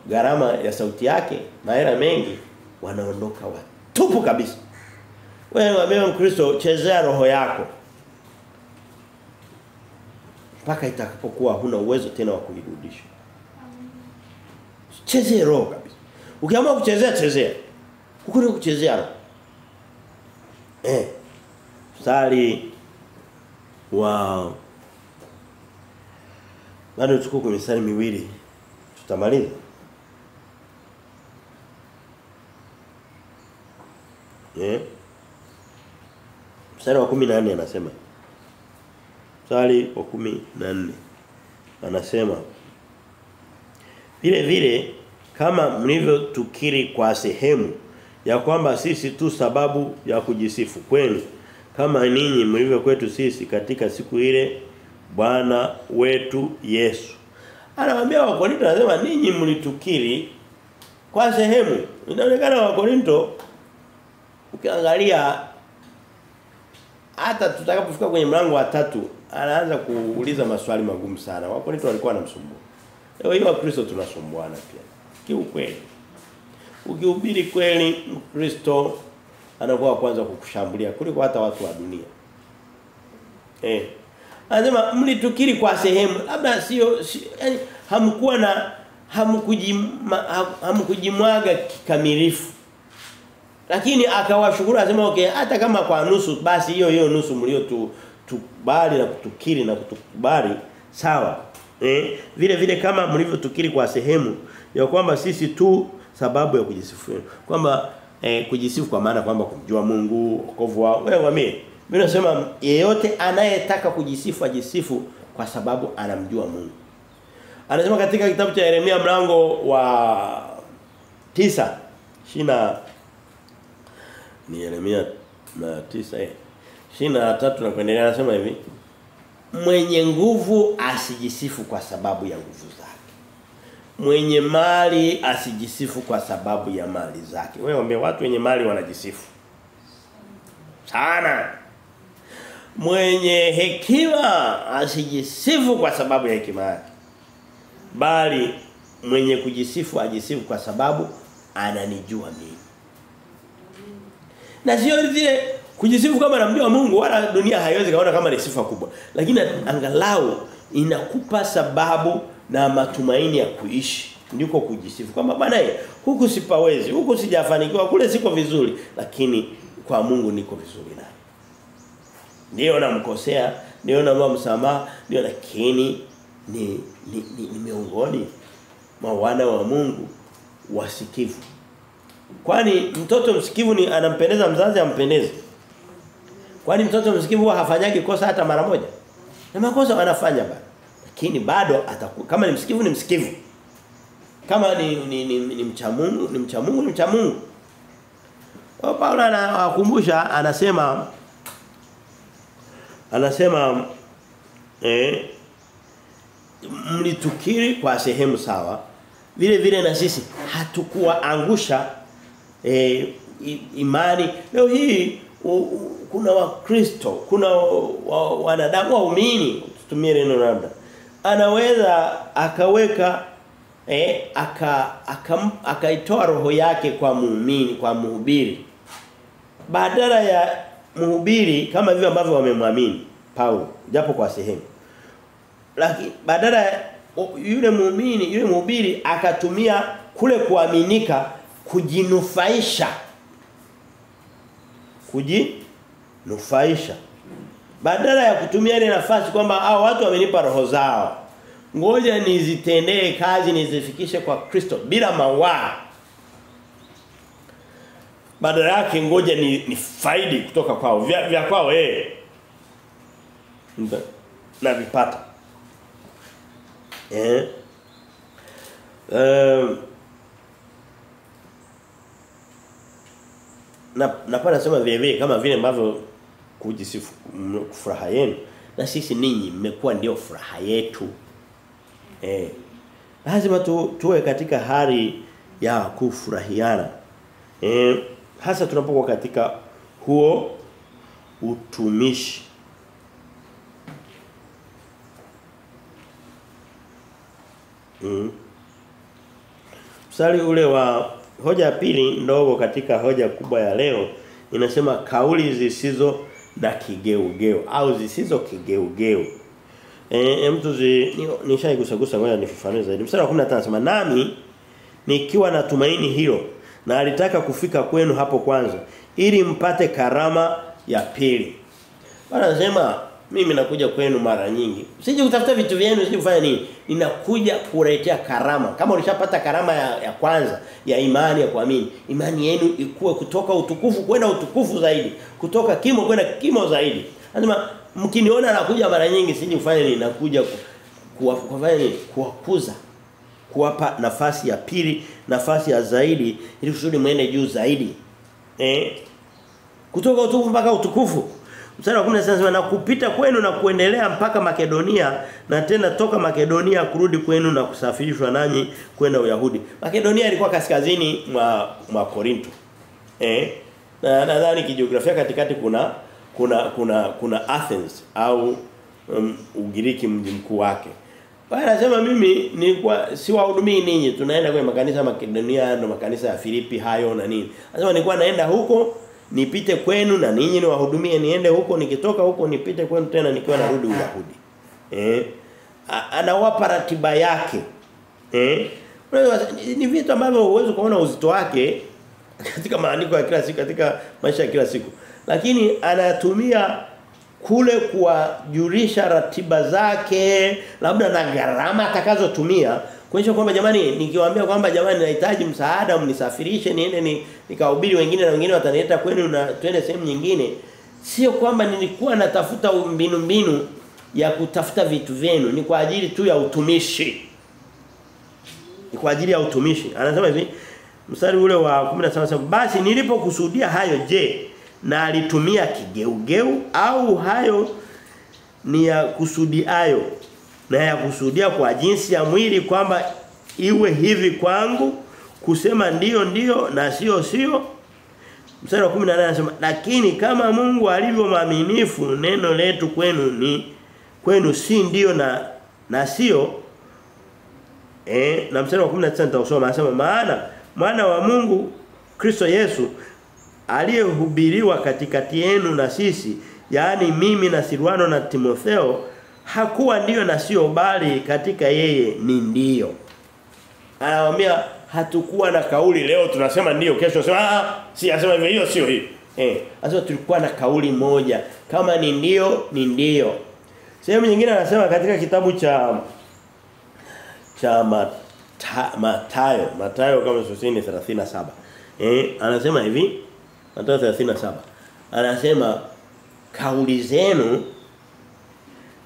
gharama ya sauti yake, mahela mengi, wanaondoka watupu kabisa. Wewe Mkristo, chezea roho yako mpaka itakapokuwa huna uwezo tena wa kuirudisha. Chezea roho kabisa. Ukiamua chezea. Ukuni kuchezea roho. Mstari wow. Bado tuko kwa mistari miwili. Tutamaliza. Mstari wa 14 anasema. Mstari wa 14 anasema, vile kama mlivyotukiri kwa sehemu ya kwamba sisi tu sababu ya kujisifu kwenu, kama ninyi mlivyo kwetu sisi katika siku ile Bwana wetu Yesu. Anawaambia Wakorinto, anasema ninyi mlitukiri kwa sehemu. Inaonekana Wakorinto ukiangalia hata tutakapofika kwenye mlango wa 3 anaanza kuuliza maswali magumu sana. Wakorinto walikuwa wanamsumbua. Leo hii Wakristo tunasumbuana pia. Kiukweli. Ukihubiri kweli Mkristo anakuwa kwanza kukushambulia kuliko hata watu wa dunia. Anasema mlitukiri kwa sehemu, labda sio yani hamkuwa na hamkujimwaga kikamilifu. Lakini akawashukuru, anasema okay, hata kama kwa nusu basi hiyo nusu mlio tukubali na kutukiri na kutukubali sawa. Vile kama mlivyotukiri kwa sehemu ya kwamba sisi tu sababu ya kujisifu. Kwamba kujisifu kwa maana kwamba kumjua Mungu, wokovu wao. Wewe mimi nasema yeyote anayetaka kujisifu ajisifu kwa sababu anamjua Mungu. Anasema katika kitabu cha Yeremia mlango wa 9 ni Yeremia 9 23 na kuendelea, anasema hivi: mwenye nguvu asijisifu kwa sababu ya nguvu zake. Mwenye mali asijisifu kwa sababu ya mali zake. Wewe watu wenye mali wanajisifu sana. Mwenye hekima asijisifu kwa sababu ya hekima yake, bali mwenye kujisifu ajisifu kwa sababu ananijua mimi. Na sio vile kujisifu kama anamjua Mungu, wala dunia haiwezi kaona kama ni sifa kubwa, lakini angalau inakupa sababu na matumaini ya kuishi. Ndiko kujisifu kwamba bwana huku sipawezi, huku sijafanikiwa, kule siko vizuri, lakini kwa Mungu niko vizuri naye. Ndio namkosea, ndio naomba msamaha, ndio, lakini ni miongoni mwa wana wa Mungu wasikivu. Kwani mtoto msikivu ni anampendeza mzazi, ampendeze? Kwani mtoto msikivu hafanyagi kosa hata mara moja? Na makosa wanafanya bado. Lakini bado kama ni msikivu ni msikivu. Kama ni mcha Mungu, ni mcha Mungu, ni mcha Mungu. Paulo anakumbusha, anasema mlitukiri kwa sehemu sawa, vile vile na sisi hatukuwaangusha imani. Leo hii kuna Wakristo, kuna wanadamu waumini, tutumie neno labda. Anaweza akaweka akaitoa roho yake kwa muumini, kwa mhubiri. Badala ya mhubiri kama vile ambavyo wamemwamini Paulo, japo kwa sehemu. Lakini badala yule muumini, yule mhubiri akatumia kule kuaminika kujinufaisha. Badala ya kutumia ile nafasi kwamba hao watu wamenipa roho zao, ngoja nizitendee kazi, nizifikishe kwa Kristo bila mawaa. Badala yake ngoja ni faidi kutoka kwao, vya kwao na vipata. Napenda sema vile kama vile ambavyo kujisifu furaha yenu, na sisi ninyi mmekuwa ndio furaha yetu. Lazima tuwe katika hali ya kufurahiana. Hasa tunapokuwa katika huo utumishi. Mstari ule wa hoja ya pili ndogo katika hoja kubwa ya leo inasema kauli zisizo na kigeugeu au zisizo kigeugeu. Mtu nishaigusa ngoja nifafanue zaidi. Mstari wa 15 anasema nami nikiwa na tumaini hilo na alitaka kufika kwenu hapo kwanza ili mpate karama ya pili. Bwana anasema mimi nakuja kwenu mara nyingi. Usije kutafuta vitu vyenu, usije kufanya nini? Ninakuja kuletea karama. Kama ulishapata karama ya kwanza ya imani ya kuamini, imani yenu ikue kutoka utukufu kwenda utukufu zaidi, kutoka kimo kwenda kimo zaidi. Anasema mkiniona nakuja mara nyingi, sije kufanya nini? Nakuja kufanya nini? Kuwakuza, kuwapa nafasi ya pili, nafasi ya zaidi ili kusudi muende juu zaidi. Kutoka utukufu mpaka utukufu. Mstari wa 10 anasema na kupita kwenu na kuendelea mpaka Makedonia, na tena toka Makedonia kurudi kwenu na kusafirishwa nanyi kwenda Uyahudi. Makedonia ilikuwa kaskazini mwa Korinto. Na nadhani kijiografia katikati kuna Athens au Ugiriki mji mkuu wake. Bwana anasema mimi nilikuwa siwahudumii ninyi, tunaenda kwenye makanisa ya Makedonia na makanisa ya Filipi hayo na nini. Anasema nilikuwa naenda huko nipite kwenu na ninyi niwahudumie, niende huko, nikitoka huko nipite kwenu tena nikiwa narudi Uyahudi. Anawapa ratiba yake. Ni vitu ambavyo huwezi kuona uzito wake katika maandiko ya kila siku, katika maisha ya kila siku. Lakini anatumia kule kuwajulisha ratiba zake, labda na gharama atakazotumia, kuonyesha kwamba jamani, nikiwaambia kwamba jamani nahitaji msaada, mnisafirishe niende nikahubiri wengine na wengine watanileta kwenu na twende sehemu nyingine. Sio kwamba nilikuwa natafuta mbinu ya kutafuta vitu vyenu, ni kwa ajili tu ya utumishi. Ni kwa ajili ya utumishi. Anasema hivi, mstari ule wa 17, basi nilipokusudia hayo, je, na alitumia kigeugeu au hayo ni ya kusudiayo? Na ya kusudia kwa jinsi ya mwili kwamba iwe hivi kwangu kusema ndio na sio. Mstari wa 18 anasema lakini kama Mungu alivyo mwaminifu, neno letu kwenu si ndio na sio. Na mstari wa 19 nitausoma, anasema maana mwana wa Mungu Kristo Yesu aliyehubiriwa katikati yenu na sisi, yaani mimi na Silwano na Timotheo, hakuwa ndio na sio bali katika yeye ni ndio. Anawaambia hatukuwa na kauli leo tunasema ndio, kesho tunasema si, asema hiyo sio hiyo. Asema tulikuwa na kauli moja, kama ni ndio. Sehemu nyingine anasema katika kitabu cha Mathayo kama sio 37. Anasema hivi, Mathayo 37. Anasema kauli zenu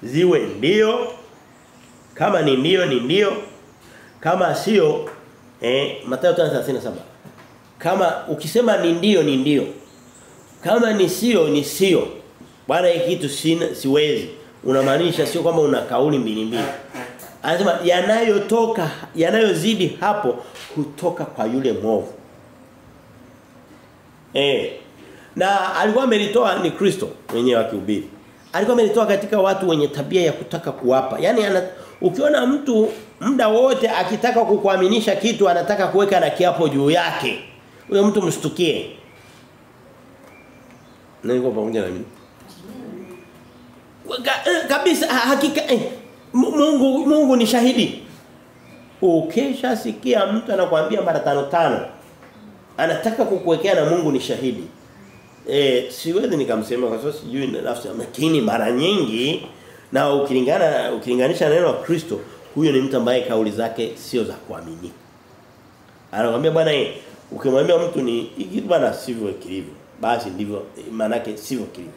ziwe ndio, kama ni ndio, kama sio Mathayo 37. Kama ukisema ni ndio, kama ni sio, bwana hiki kitu siwezi, unamaanisha sio kwamba una kauli mbili. Anasema yanayozidi hapo kutoka kwa yule mwovu. Na alikuwa amelitoa ni Kristo mwenyewe akihubiri. Alikuwa amelitoa katika watu wenye tabia ya kutaka kuwapa. Yaani ukiona mtu muda wote akitaka kukuaminisha kitu anataka kuweka na kiapo juu yake. Huyo mtu mshtukie. Niko pamoja na mimi. Kabisa hakika Mungu ni shahidi. Ukishasikia mtu anakuambia mara 5 anataka kukuwekea na Mungu ni shahidi. Siwezi nikamsema kwa sababu sijui nafsi, lakini mara nyingi na ukilinganisha neno la Kristo, huyo ni mtu ambaye kauli zake sio za kuaminika. Anakuambia bwana ukimwambia mtu ni hiki bwana sivyo kilivyo, basi ndivyo maana yake sivyo kilivyo.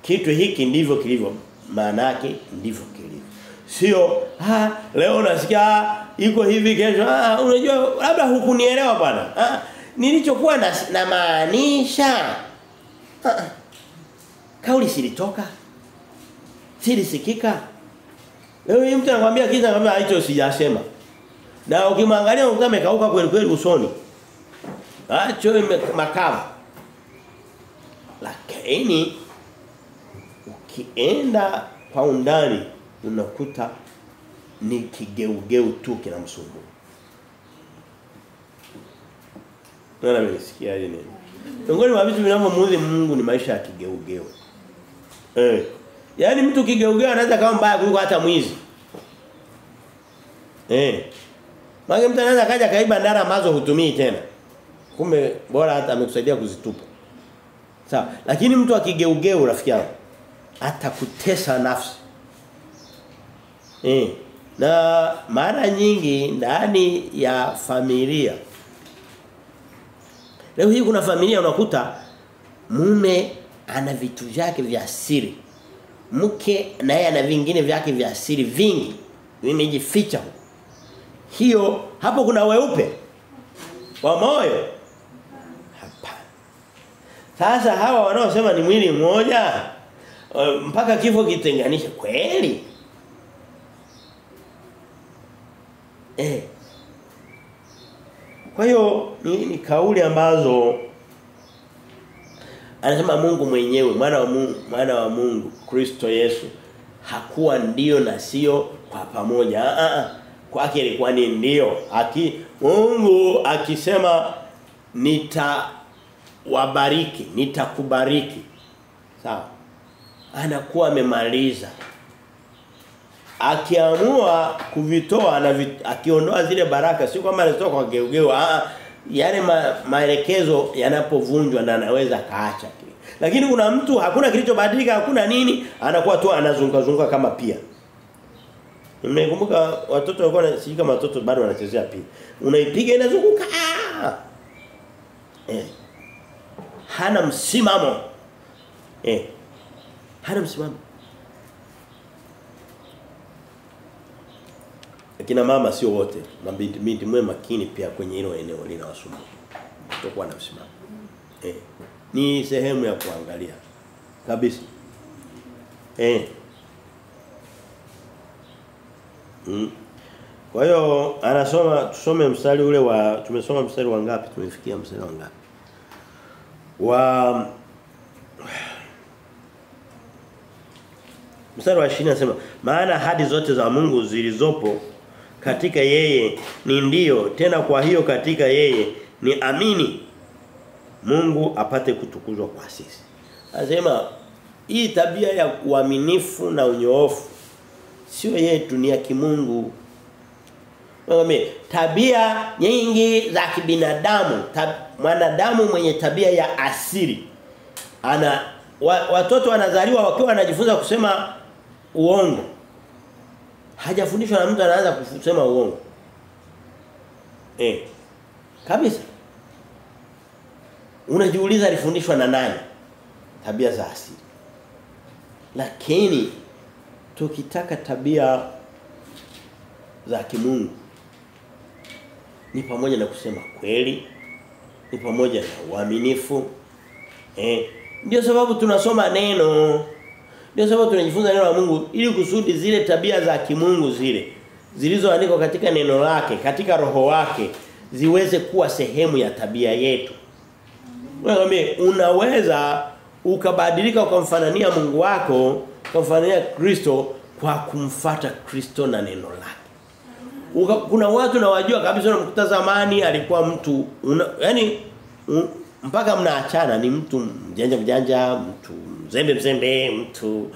Kitu hiki ndivyo kilivyo, maana yake ndivyo kilivyo. Sio leo unasikia iko hivi kesho unajua labda hukunielewa bwana. Nilichokuwa na maanisha kauli silitoka. Silisikika. Leo mtu anakuambia kitu anakuambia hicho sijasema. Na ukimwangalia unakuta amekauka kweli kweli usoni. Acho makavu. Lakini ukienda kwa undani unakuta ni kigeugeu tu kinamsumbua. Nani amesikia nini? Miongoni mwa vitu vinavyomuudhi Mungu ni maisha ya kigeugeu. Yaani mtu kigeugeu anaweza kama mbaya kuliko hata mwizi. Maana mtu anaweza kaja kaiba ndara ambazo hutumii tena. Kumbe bora hata amekusaidia kuzitupa. Sawa, lakini mtu akigeugeu rafiki yangu atakutesa nafsi. Na mara nyingi ndani ya familia. Leo hii kuna familia unakuta mume ana vitu vyake vya siri. Mke naye ana vingine vyake vya siri vingi vimejificha. Hiyo hapo kuna weupe wa moyo. Hapana. Sasa hawa wanaosema ni mwili mmoja mpaka kifo kitenganishe kweli? Kwa hiyo ni kauli ambazo anasema Mungu mwenyewe, mwana wa Mungu, Kristo Yesu hakuwa ndio na sio kwa pamoja. Kwake ilikuwa ni ndio. Mungu akisema nitawabariki, nitakubariki. Sawa. Anakuwa amemaliza. Akiamua kuvitoa na akiondoa zile baraka sio kama anatoka kwa geugeu. Yale maelekezo yanapovunjwa na anaweza kaacha kile. Lakini kuna mtu hakuna kilichobadilika, hakuna nini, anakuwa tu anazunguka kama pia. Nimekumbuka watoto walikuwa si kama watoto bado wanachezea pia. Unaipiga inazunguka. Hana msimamo. Hana msimamo. Akina mama sio wote, mabinti mwe makini pia kwenye hilo eneo linawasumbua. Kutokuwa na msimamo. Ni sehemu ya kuangalia kabisa. Kwa hiyo tusome mstari ule tumesoma mstari wa ngapi? Tumefikia mstari wa ngapi? Mstari wa 20 anasema maana ahadi zote za Mungu zilizopo katika yeye ni ndio, tena kwa hiyo katika yeye ni amini, Mungu apate kutukuzwa kwa sisi. Anasema hii tabia ya uaminifu na unyoofu sio yetu, ni ya kimungu. Tabia nyingi za kibinadamu, mwanadamu mwenye tabia ya asili watoto wanazaliwa wakiwa wanajifunza kusema uongo. Hajafundishwa na mtu anaanza kusema uongo. Kabisa. Unajiuliza alifundishwa na nani? Tabia za asili. Lakini tukitaka tabia za kimungu ni pamoja na kusema kweli, ni pamoja na uaminifu. Ndio sababu tunasoma neno. Ndio sababu tunajifunza neno la Mungu ili kusudi zile tabia za kimungu zile zilizoandikwa katika neno lake, katika roho wake ziweze kuwa sehemu ya tabia yetu. Wewe unaweza ukabadilika ukamfanania Mungu wako, ukamfanania Kristo kwa kumfuata Kristo na neno lake. Kuna watu nawajua kabisa unamkuta zamani alikuwa mtu mpaka mnaachana ni mtu mjanja, mtu mzembe, mtu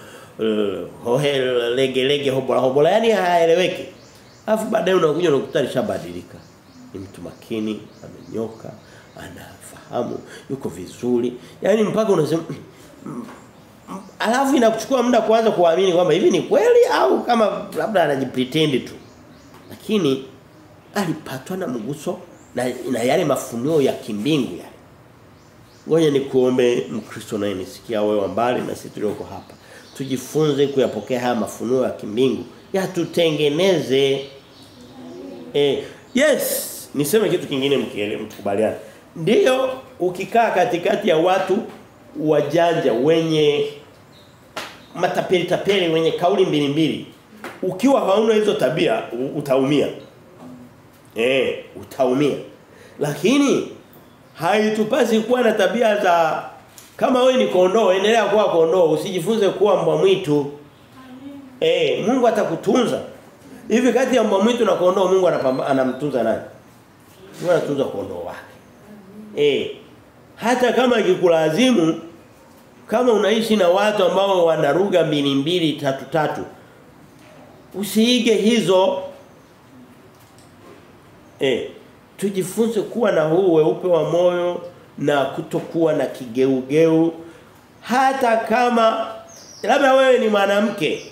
lege hobola yani haeleweki. Alafu baadaye unakuja unakuta alishabadilika. Ni mtu makini, amenyoka, anafahamu, yuko vizuri. Yaani mpaka unasema alafu inakuchukua muda kuanza kuamini kwamba hivi ni kweli au kama labda anajipretend tu. Lakini alipatwa na mguso na yale mafunuo ya kimbingu yale. Ngoja nikuombe Mkristo naye nisikia wewe mbali na sisi tulioko hapa. Tujifunze kuyapokea haya mafunuo ya kimbingu. Yatutengeneze. Yes, niseme kitu kingine mtukubaliane. Ndio ukikaa katikati ya watu wajanja wenye matapeli wenye kauli mbili ukiwa hauna hizo tabia utaumia. Utaumia. Lakini haitupasi kuwa na tabia za kama wewe ni kondoo, endelea kuwa kondoo, usijifunze kuwa mbwa mwitu. Mungu atakutunza. Hivi kati ya mbwa mwitu na kondoo Mungu anamtunza nani? Mungu anatunza kondoo wake. Hata kama ikikulazimu kama unaishi na watu ambao wana lugha mbili tatu usiige hizo. Tujifunze kuwa na huu weupe wa moyo na kutokuwa na kigeugeu. Hata kama labda wewe ni mwanamke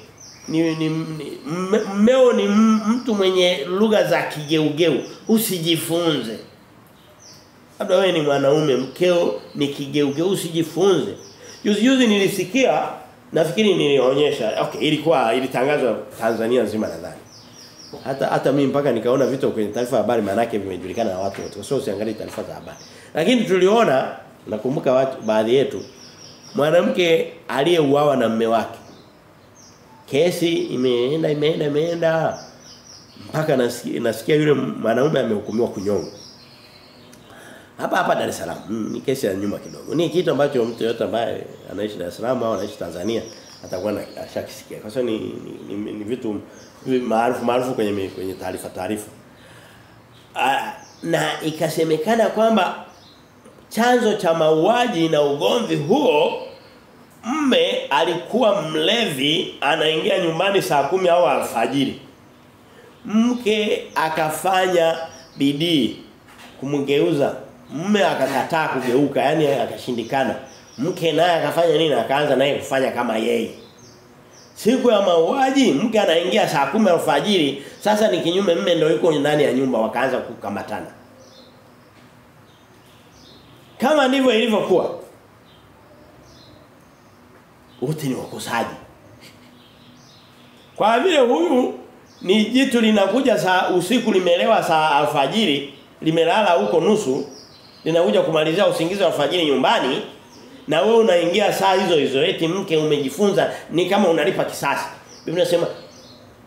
mmeo ni mtu mwenye lugha za kigeugeu, usijifunze. Labda wewe ni mwanaume mkeo ni kigeugeu, usijifunze. Juzi nilisikia, nafikiri nilionyesha, ilitangazwa Tanzania nzima nadhani. Hata mimi mpaka nikaona vitu kwenye taarifa ya habari maana yake vimejulikana na watu wote. Sio usiangalie taarifa za habari. Lakini tuliona, nakumbuka watu baadhi yetu, mwanamke aliyeuawa na mume wake. Kesi imeenda mpaka nasikia yule mwanaume amehukumiwa kunyongwa. Hapa Dar es Salaam. Ni kesi ya nyuma kidogo. Ni kitu ambacho mtu yote ambaye anaishi Dar es Salaam au anaishi Tanzania atakuwa ashakisikia. Kwa sababu ni vitu maarufu kwenye taarifa. Na ikasemekana kwamba chanzo cha mauaji na ugomvi huo, mme alikuwa mlevi, anaingia nyumbani saa 10 au alfajiri. Mke akafanya bidii kumgeuza, mme akakataa kugeuka, yani akashindikana. Mke naye akafanya nini? Akaanza naye kufanya kama yeye. Siku ya mauaji mke anaingia saa 10 alfajiri, sasa ni kinyume, mme ndio yuko ndani ya nyumba, wakaanza kukamatana. Kama ndivyo ilivyokuwa, wote ni wakosaji. Kwa vile huyu ni jitu linakuja saa usiku, limelewa saa alfajiri, limelala huko nusu, linakuja kumalizia usingizi wa alfajiri nyumbani, na wewe unaingia saa hizo eti mke umejifunza ni kama unalipa kisasi. Biblia inasema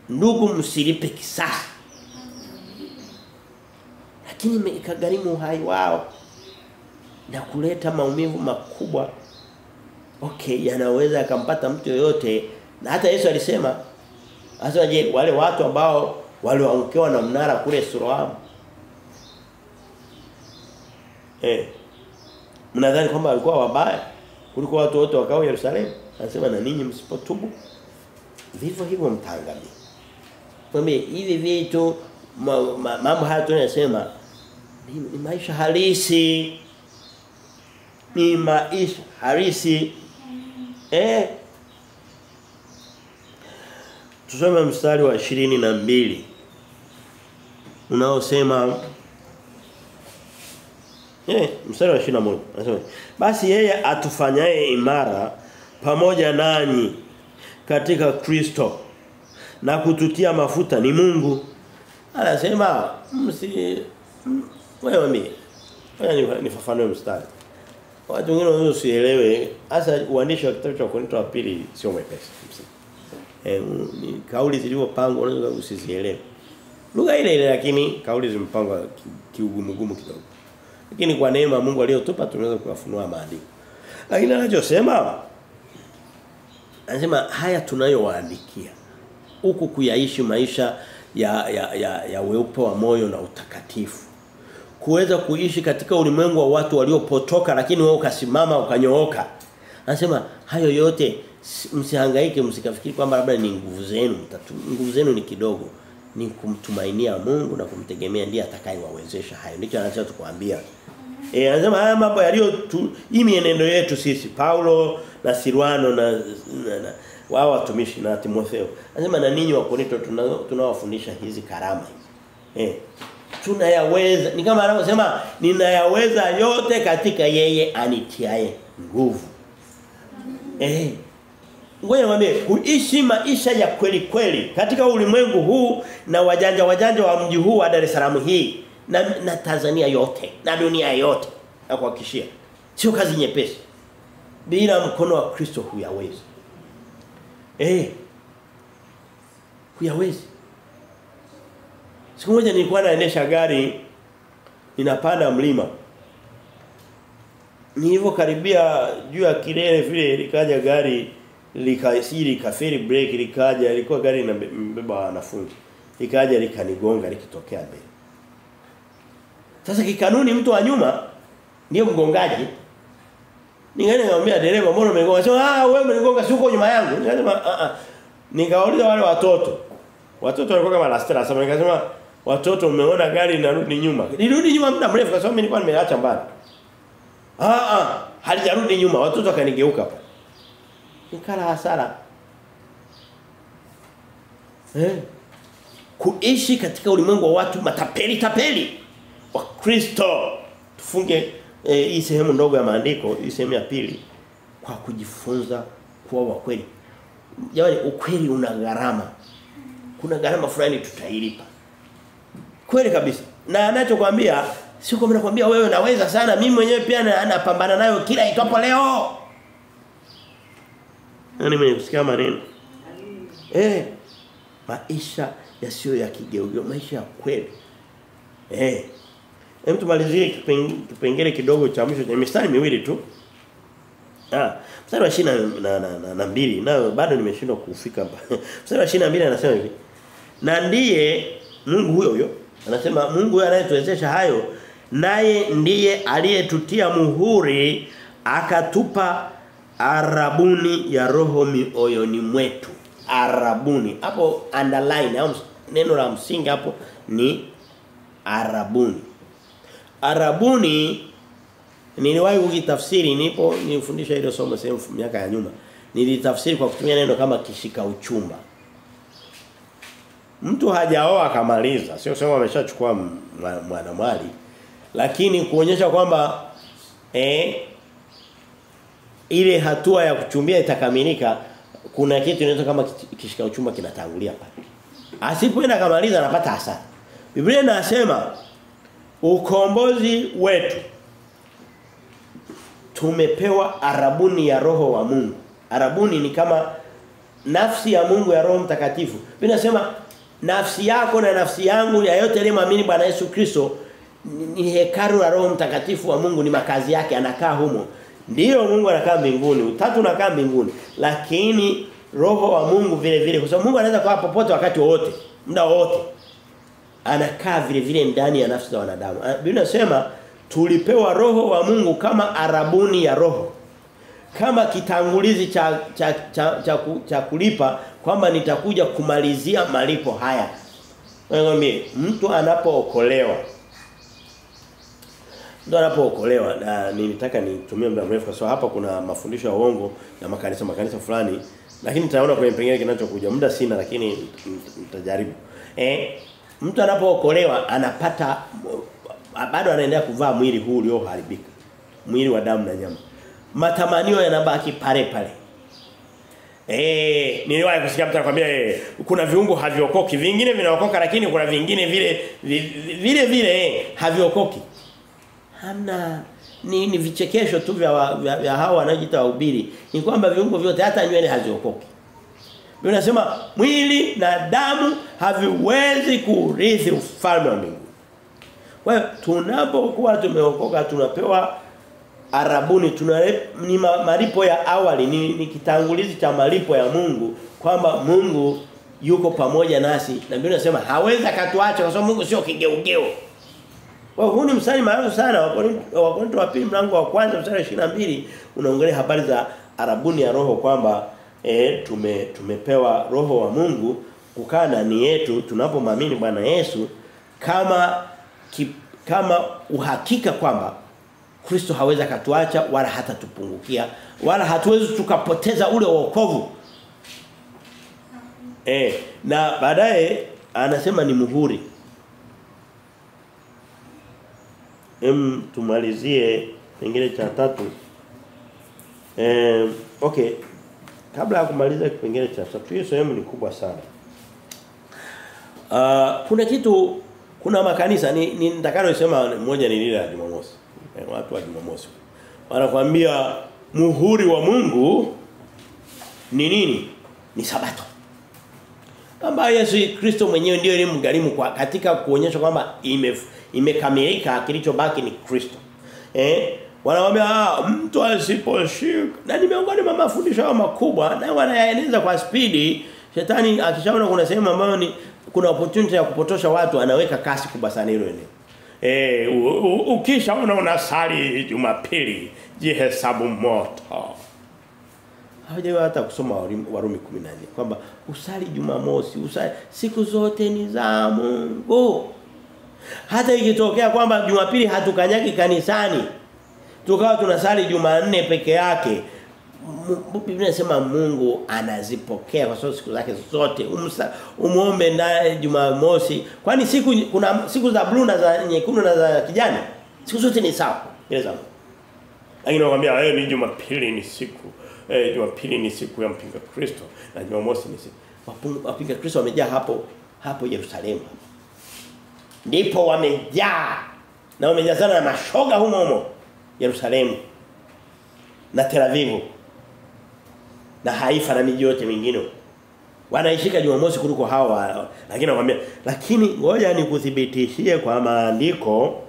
ndugu msilipe kisasi. Lakini ikagharimu uhai wao na kuleta maumivu makubwa. Yanaweza akampata mtu yoyote, na hata Yesu alisema je, wale watu ambao walioangukiwa na mnara kule Siloamu, mnadhani kwamba walikuwa wabaya kuliko watu wote wakao Yerusalemu? Anasema na ninyi msipotubu vivyo hivyo mtaangamia. Kwambie hivi vitu mambo haya tunasema ni maisha halisi. Ni maisha halisi. Tusome mstari wa 22 unaosema mstari wa 21 anasema basi yeye atufanyaye imara pamoja nanyi katika Kristo na kututia mafuta ni Mungu. Anasema wewe nifafanue mstari. Watu wengine wanaweza usielewe hasa uandishi wa kitabu cha Korinto wa pili sio mwepesi. Ni kauli zilizopangwa unaweza usizielewe. Lugha ile ile lakini kauli zimepangwa kiugumu kidogo. Lakini kwa neema Mungu aliyotupa tunaweza kuyafunua maandiko. Lakini anachosema anasema haya tunayowaandikia huku kuyaishi maisha ya weupe wa moyo na utakatifu. Kuweza kuishi katika ulimwengu wa watu waliopotoka lakini wao ukasimama ukanyooka. Anasema hayo yote msihangaike msikafikiri kwamba labda ni nguvu zenu. Nguvu zenu ni kidogo. Ni kumtumainia Mungu na kumtegemea ndiye atakayewawezesha hayo. Ndicho anachotukuambia. Anasema haya mambo yaliyo hii mienendo yetu sisi Paulo na Silwano na wao watumishi na Timotheo. Anasema na ninyi wa Korinto tunawafundisha hizi karama hizi. Tunayaweza. Ni kama anavyosema ninayaweza yote katika yeye anitiaye nguvu. Ngoja niwaambie kuishi maisha ya kweli kweli katika ulimwengu huu na wajanja wa mji huu wa Dar es Salaam hii na Tanzania yote na dunia yote na kuhakikishia sio kazi nyepesi. Bila mkono wa Kristo huyawezi. Huyawezi. Siku moja nilikuwa naendesha gari ninapanda mlima. Nilivyokaribia juu ya kilele vile likaja gari likasiri kafiri break likaja ilikuwa gari inabeba wanafunzi. Likaja likanigonga likitokea mbele. Sasa kikanuni mtu wa nyuma ndio mgongaji. Ningeenda nikamwambia dereva mbona umenigonga? Sema wewe umenigonga si uko nyuma yangu. Nikasema nikauliza wale watoto. Watoto walikuwa kama lastera sasa nikasema watoto umeona gari inarudi nyuma. Nirudi nyuma muda mrefu kwa sababu nilikuwa nimeacha mbali. Halijarudi nyuma. Watoto wakanigeuka hapa. Nikala hasara. Kuishi katika ulimwengu wa watu matapeli wa Kristo. Tufunge hii sehemu ndogo ya maandiko, hii sehemu ya pili kwa kujifunza kuwa wa kweli. Jamani ukweli una gharama. Kuna gharama fulani tutailipa. Kweli kabisa. Na anachokuambia sio kwamba nakwambia wewe naweza sana, mimi mwenyewe pia napambana nayo kila itopo leo. Nani mmesikia maneno? Maisha yasiyo ya kigeugeu, maisha ya kweli. Hem tumalizie kipengele kidogo cha mwisho cha mistari miwili tu. Mstari wa 22 nao bado nimeshindwa kufika hapa. Mstari wa 22 anasema hivi. Na ndiye Mungu huyo anasema Mungu huyo anayetuwezesha hayo naye ndiye aliyetutia muhuri akatupa arabuni ya roho mioyoni mwetu. Arabuni. Hapo underline au neno la msingi hapo ni arabuni. Arabuni niliwahi kukitafsiri nilifundisha ile somo sehemu miaka ya nyuma. Nilitafsiri kwa kutumia neno kama kishika uchumba. Mtu hajaoa akamaliza, sio sema ameshachukua mwanamwali. Lakini kuonyesha kwamba ile hatua ya kuchumbia itakamilika, kuna kitu inaitwa kama kishika uchumba kinatangulia pale. Asipoenda kamaliza anapata hasara. Biblia inasema ukombozi wetu tumepewa arabuni ya roho wa Mungu. Arabuni ni kama nafsi ya Mungu ya Roho Mtakatifu. Biblia inasema nafsi yako na nafsi yangu ya yote aliyemwamini Bwana Yesu Kristo ni hekalu la Roho Mtakatifu wa Mungu, ni makazi yake, anakaa humo. Ndiyo Mungu anakaa mbinguni, utatu unakaa mbinguni, lakini roho wa Mungu vile vile kwa sababu Mungu anaweza kuwa popote wakati wote, muda wote. Anakaa vile vile ndani ya nafsi za wanadamu. Biblia inasema tulipewa roho wa Mungu kama arabuni ya roho. Kama kitangulizi cha kulipa kwamba nitakuja kumalizia malipo haya. Ngombe mtu anapookolewa na nilitaka nitumie muda mrefu kwa sababu hapa kuna mafundisho ya uongo na makanisa fulani, lakini nitaona kwenye pengine kinachokuja. Muda sina lakini nitajaribu. Mtu anapookolewa anapata bado anaendelea kuvaa mwili huu ulioharibika. Mwili wa damu na nyama. Matamanio yanabaki pale pale. Niliwahi kusikia mtu anakuambia kuna viungo haviokoki, vingine vinaokoka lakini kuna vingine vile haviokoki. Hamna ni vichekesho tu vya hao wanaojiita wahubiri. Ni kwamba viungo vyote hata nywele haziokoki. Biblia inasema mwili na damu haviwezi kurithi ufalme wa mbinguni. Kwa hiyo tunapokuwa tumeokoka tunapewa arabuni, ni malipo ya awali, ni kitangulizi cha malipo ya Mungu, kwamba Mungu yuko pamoja nasi. Na Biblia inasema hawezi akatuacha kwa sababu Mungu sio kigeugeu. Kwa hiyo huu ni mstari maarufu sana wa Korinto wa pili mlango wa kwanza mstari 22 unaongelea habari za arabuni ya roho, kwamba tumepewa roho wa Mungu kukaa ndani yetu tunapomwamini Bwana Yesu, kama uhakika kwamba Kristo hawezi akatuacha wala hatatupungukia wala hatuwezi tukapoteza ule wokovu. Na baadaye anasema ni muhuri. Tumalizie kipengele cha 3. Okay. Kabla ya kumaliza kipengele cha 3, hiyo sehemu ni kubwa sana. Kuna makanisa nitakalo sema moja ni lile la Jumamosi. Watu wa Jumamosi wanakuambia muhuri wa Mungu ni nini? Ni Sabato. Kwamba Yesu Kristo mwenyewe ndio alimgharimu katika kuonyesha kwamba imekamilika, kilichobaki ni Kristo. Wanamwambia mtu asiposhika, na ni miongoni mwa mafundisho makubwa na wanayaeneza kwa spidi. Shetani akishaona kuna sehemu ambayo kuna opportunity ya kupotosha watu, anaweka kasi kubwa sana hilo eneo. Ukishaona unasali Jumapili, jihesabu moto. Hawajawahi hata kusoma Warumi 14 kwamba usali Jumamosi, usali siku zote ni za Mungu. Hata ikitokea kwamba Jumapili hatukanyagi kanisani, tukawa tunasali Jumanne peke yake, Biblia inasema Mungu anazipokea kwa sababu siku zake zote. Umuombe naye Jumamosi. Kwani kuna siku za blue na za nyekundu na za kijani? Siku zote ni sawa. Lakini nakwambia ni Jumapili ni siku. Jumapili ni siku ya mpinga Kristo na Jumamosi ni siku. Wapinga Kristo wamejaa hapo Yerusalemu. Ndipo wamejaa. Na wamejazana na mashoga humo Yerusalemu na Tel Aviv na Haifa na miji yote mingine. Wanaishika Jumamosi kuliko hawa. Lakini nakwambia, lakini ngoja nikuthibitishie kwa maandiko,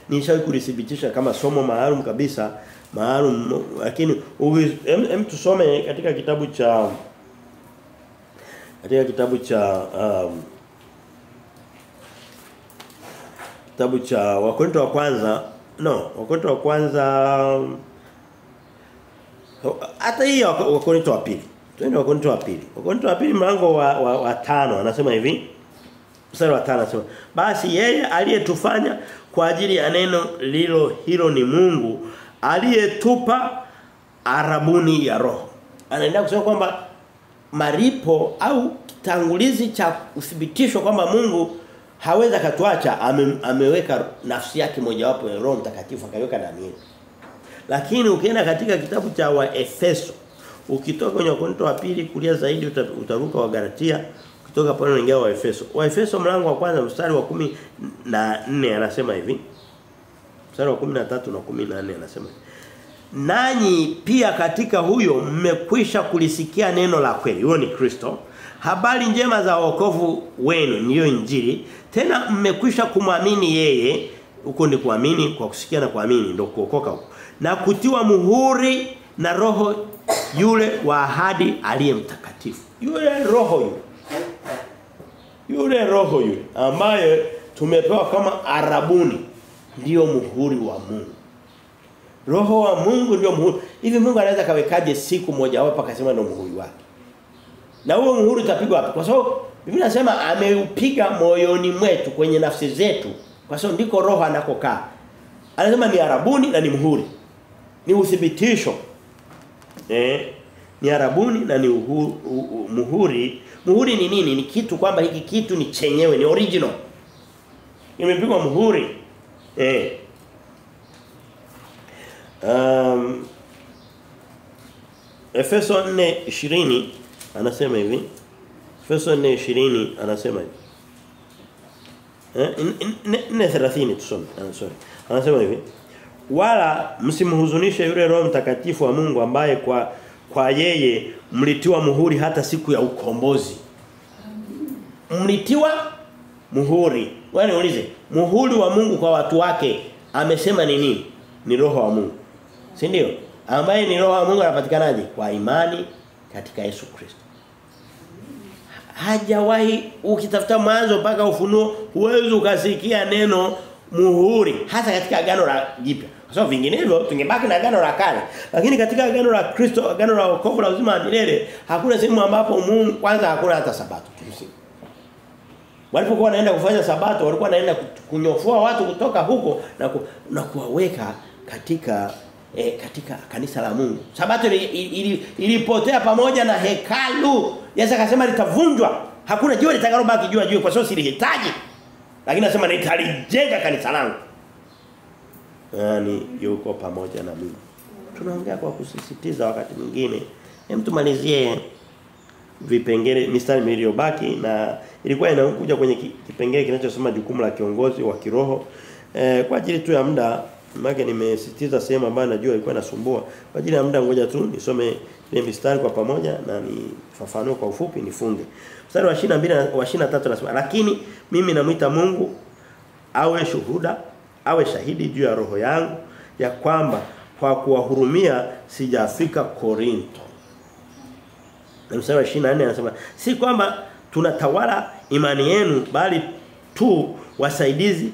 nishawahi kulithibitisha kama somo maalum kabisa, lakini tusome katika kitabu cha Wakorintho wa kwanza, Wakorintho wa kwanza, hata hii Wakorintho wa pili. Twende Wakorintho wa pili. Wakorintho wa pili mlango wa 5 anasema hivi. Mstari wa 5 anasema, basi yeye aliyetufanya kwa ajili ya neno hilo ni Mungu aliyetupa arabuni ya roho. Anaendelea kusema kwamba maripo au kitangulizi cha uthibitisho kwamba Mungu hawezi akatuacha, ameweka nafsi yake mojawapo ya Roho Mtakatifu akaiweka ndani yetu. Lakini ukienda katika kitabu cha Waefeso, ukitoka kwenye Wakorintho wa pili kulia zaidi utaruka wa Galatia, ukitoka pale unaingia Waefeso. Waefeso mlango wa kwanza mstari wa 14 anasema hivi. Mstari wa 13 na 14 anasema hivi. Nanyi pia katika huyo mmekwisha kulisikia neno la kweli, huyo ni Kristo. Habari njema za wokovu wenu ndiyo Injili. Tena mmekwisha kumwamini yeye, huko ni kuamini kwa kusikia na kuamini ndio kuokoka huko. Na kutiwa muhuri na roho yule wa ahadi aliye mtakatifu. Yule roho yule ambaye tumepewa kama arabuni ndio muhuri wa Mungu. Roho wa Mungu ndio muhuri. Hivi Mungu anaweza kawekaje siku moja wapo akasema ndio muhuri wake? Na huo muhuri utapigwa wapi? Kwa sababu Biblia inasema ameupiga moyoni mwetu, kwenye nafsi zetu. Kwa sababu ndiko roho anakokaa. Anasema ni arabuni na ni muhuri. Ni uthibitisho. Ni arabuni na ni muhuri. Muhuri ni nini? Ni kitu kwamba hiki kitu ni chenyewe, ni original. Imepigwa muhuri. Efeso 4:20 anasema hivi. Efeso 4:20 anasema hivi. 4:30 tusome. Anasema hivi. wala msimhuzunishe yule Roho Mtakatifu wa Mungu ambaye kwa yeye mlitiwa muhuri hata siku ya ukombozi. Mlitiwa muhuri. Wewe niulize, muhuri wa Mungu kwa watu wake amesema ni nini? Ni Roho wa Mungu. Si ndio? Ambaye ni Roho wa Mungu anapatikanaje? Kwa imani katika Yesu Kristo. Hajawahi ukitafuta mwanzo mpaka Ufunuo huwezi ukasikia neno muhuri hasa katika agano la jipya. Kwa sababu vinginevyo tungebaki na agano la kale. Lakini katika agano la Kristo, agano la wokovu la uzima wa milele, hakuna sehemu ambapo Mungu kwanza hakuna hata sabato. Walipokuwa wanaenda kufanya sabato walikuwa wanaenda kunyofua watu kutoka huko na kuwaweka katika kanisa la Mungu. Sabato ilipotea pamoja na hekalu. Yesu akasema litavunjwa. Hakuna jiwe litakalobaki juu kwa sababu silihitaji. Lakini anasema nitalijenga kanisa langu. Yaani yuko pamoja na mimi. Tunaongea kwa kusisitiza wakati mwingine. Hem tumalizie vipengele mistari iliyobaki na ilikuwa inakuja kwenye kipengele kinachosema jukumu la kiongozi wa kiroho. Kwa ajili tu ya muda maana nimesisitiza sehemu ambayo najua ilikuwa inasumbua. Kwa ajili ya muda ngoja tu nisome ile mistari kwa pamoja na nifafanue kwa ufupi nifunge. Mstari wa 22 na wa 23 anasema lakini mimi namuita Mungu awe shuhuda, awe shahidi juu ya roho yangu ya kwamba kwa kuwahurumia sijafika Korinto. Na mstari wa 24 anasema si kwamba tunatawala imani yenu bali tu wasaidizi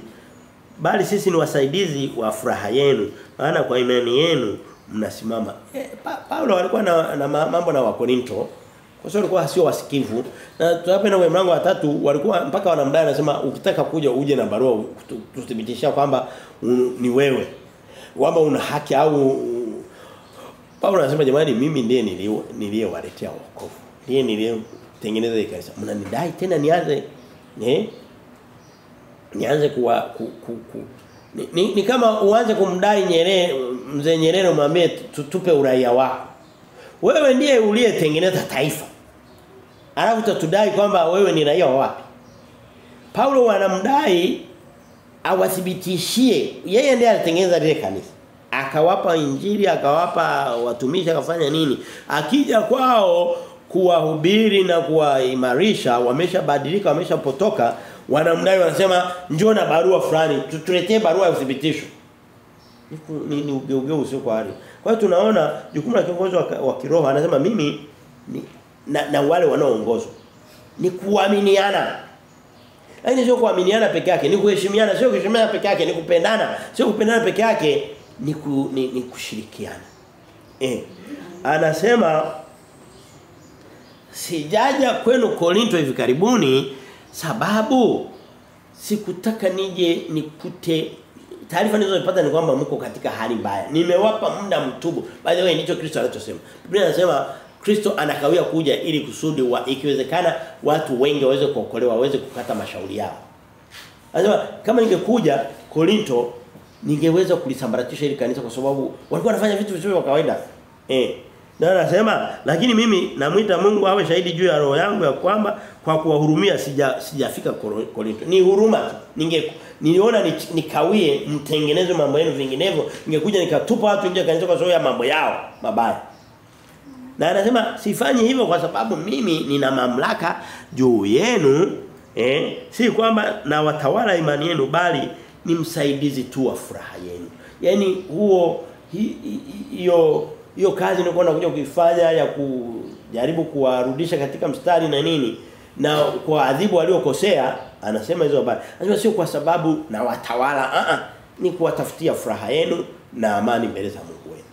bali sisi ni wasaidizi wa furaha yenu maana kwa imani yenu mnasimama. Paulo alikuwa na mambo na Wakorinto kwa sababu walikuwa sio wasikivu na tunapenda kwa mlango wa 3 walikuwa mpaka wanamdai anasema ukitaka kuja uje na barua tuthibitisha kwamba ni wewe kwamba una haki au Paulo anasema jamani mimi ndiye niliyewaletea wokovu. Ndiye niliyetengeneza kanisa. Mnanidai tena nianze ni kama uanze kumdai mzee Nyerere umwambie tupe uraia wako. Wewe ndiye uliyetengeneza taifa. Alafu tutadai kwamba wewe ni raia wa wapi? Paulo anamdai awathibitishie yeye ndiye alitengeneza lile kanisa. Akawapa injili, akawapa watumishi, akafanya nini? Akija kwao kuwahubiri na kuwaimarisha, wameshabadilika, wameshapotoka, wanamdai wanasema njoo na barua fulani, tutuletee barua ya uthibitisho. Ni ugeugeu usio kwa hali. Kwa hiyo tunaona jukumu la kiongozi wa kiroho anasema mimi na wale wanaoongozwa ni kuaminiana. Lakini sio kuaminiana peke yake, ni kuheshimiana, sio kuheshimiana peke yake, ni kupendana, sio kupendana peke yake, ni kushirikiana. Anasema sijaja kwenu Korinto hivi karibuni sababu sikutaka nije nikute taarifa nilizopata ni kwamba mko katika hali mbaya. Nimewapa muda mtubu. By the way ndicho Kristo anachosema. Biblia inasema Kristo anakawia kuja ili kusudi ikiwezekana watu wengi waweze kuokolewa, waweze kukata mashauri yao. Anasema kama ningekuja Korinto ningeweza kulisambaratisha ile kanisa kwa sababu walikuwa wanafanya vitu visivyo vya kawaida. Na anasema lakini mimi namuita Mungu awe shahidi juu ya roho yangu ya kwamba kwa kuwahurumia sijafika Korinto. Ni huruma. Niliona nikawie mtengeneze mambo yenu vinginevyo ningekuja nikatupa watu nje kanisa kwa sababu ya mambo yao mabaya. Na anasema sifanyi hivyo kwa sababu mimi nina mamlaka juu yenu si kwamba na watawala imani yenu bali ni msaidizi tu wa furaha yenu. Yaani hiyo kazi nilikuwa nakuja kuifanya ya kujaribu kuwarudisha katika mstari na nini na kwa adhibu waliokosea anasema hizo habari. Anasema sio kwa sababu na watawala ni kuwatafutia furaha yenu na amani mbele za Mungu wenu.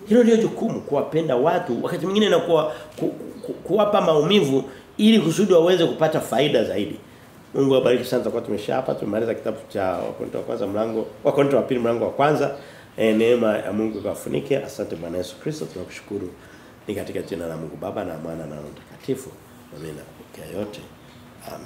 Hilo ndio jukumu kuwapenda watu wakati mwingine na kuwapa maumivu ili kusudi waweze kupata faida zaidi. Mungu awabariki sana kwa tumesha hapa tumemaliza kitabu cha Wakorintho wa kwanza mlango Wakorintho wa pili mlango wa kwanza. Neema ya Mungu ikawafunike. Asante Bwana Yesu Kristo tunakushukuru ni katika jina la Mungu Baba na Mwana na Roho Mtakatifu. Amina. Kupokea yote. Amen.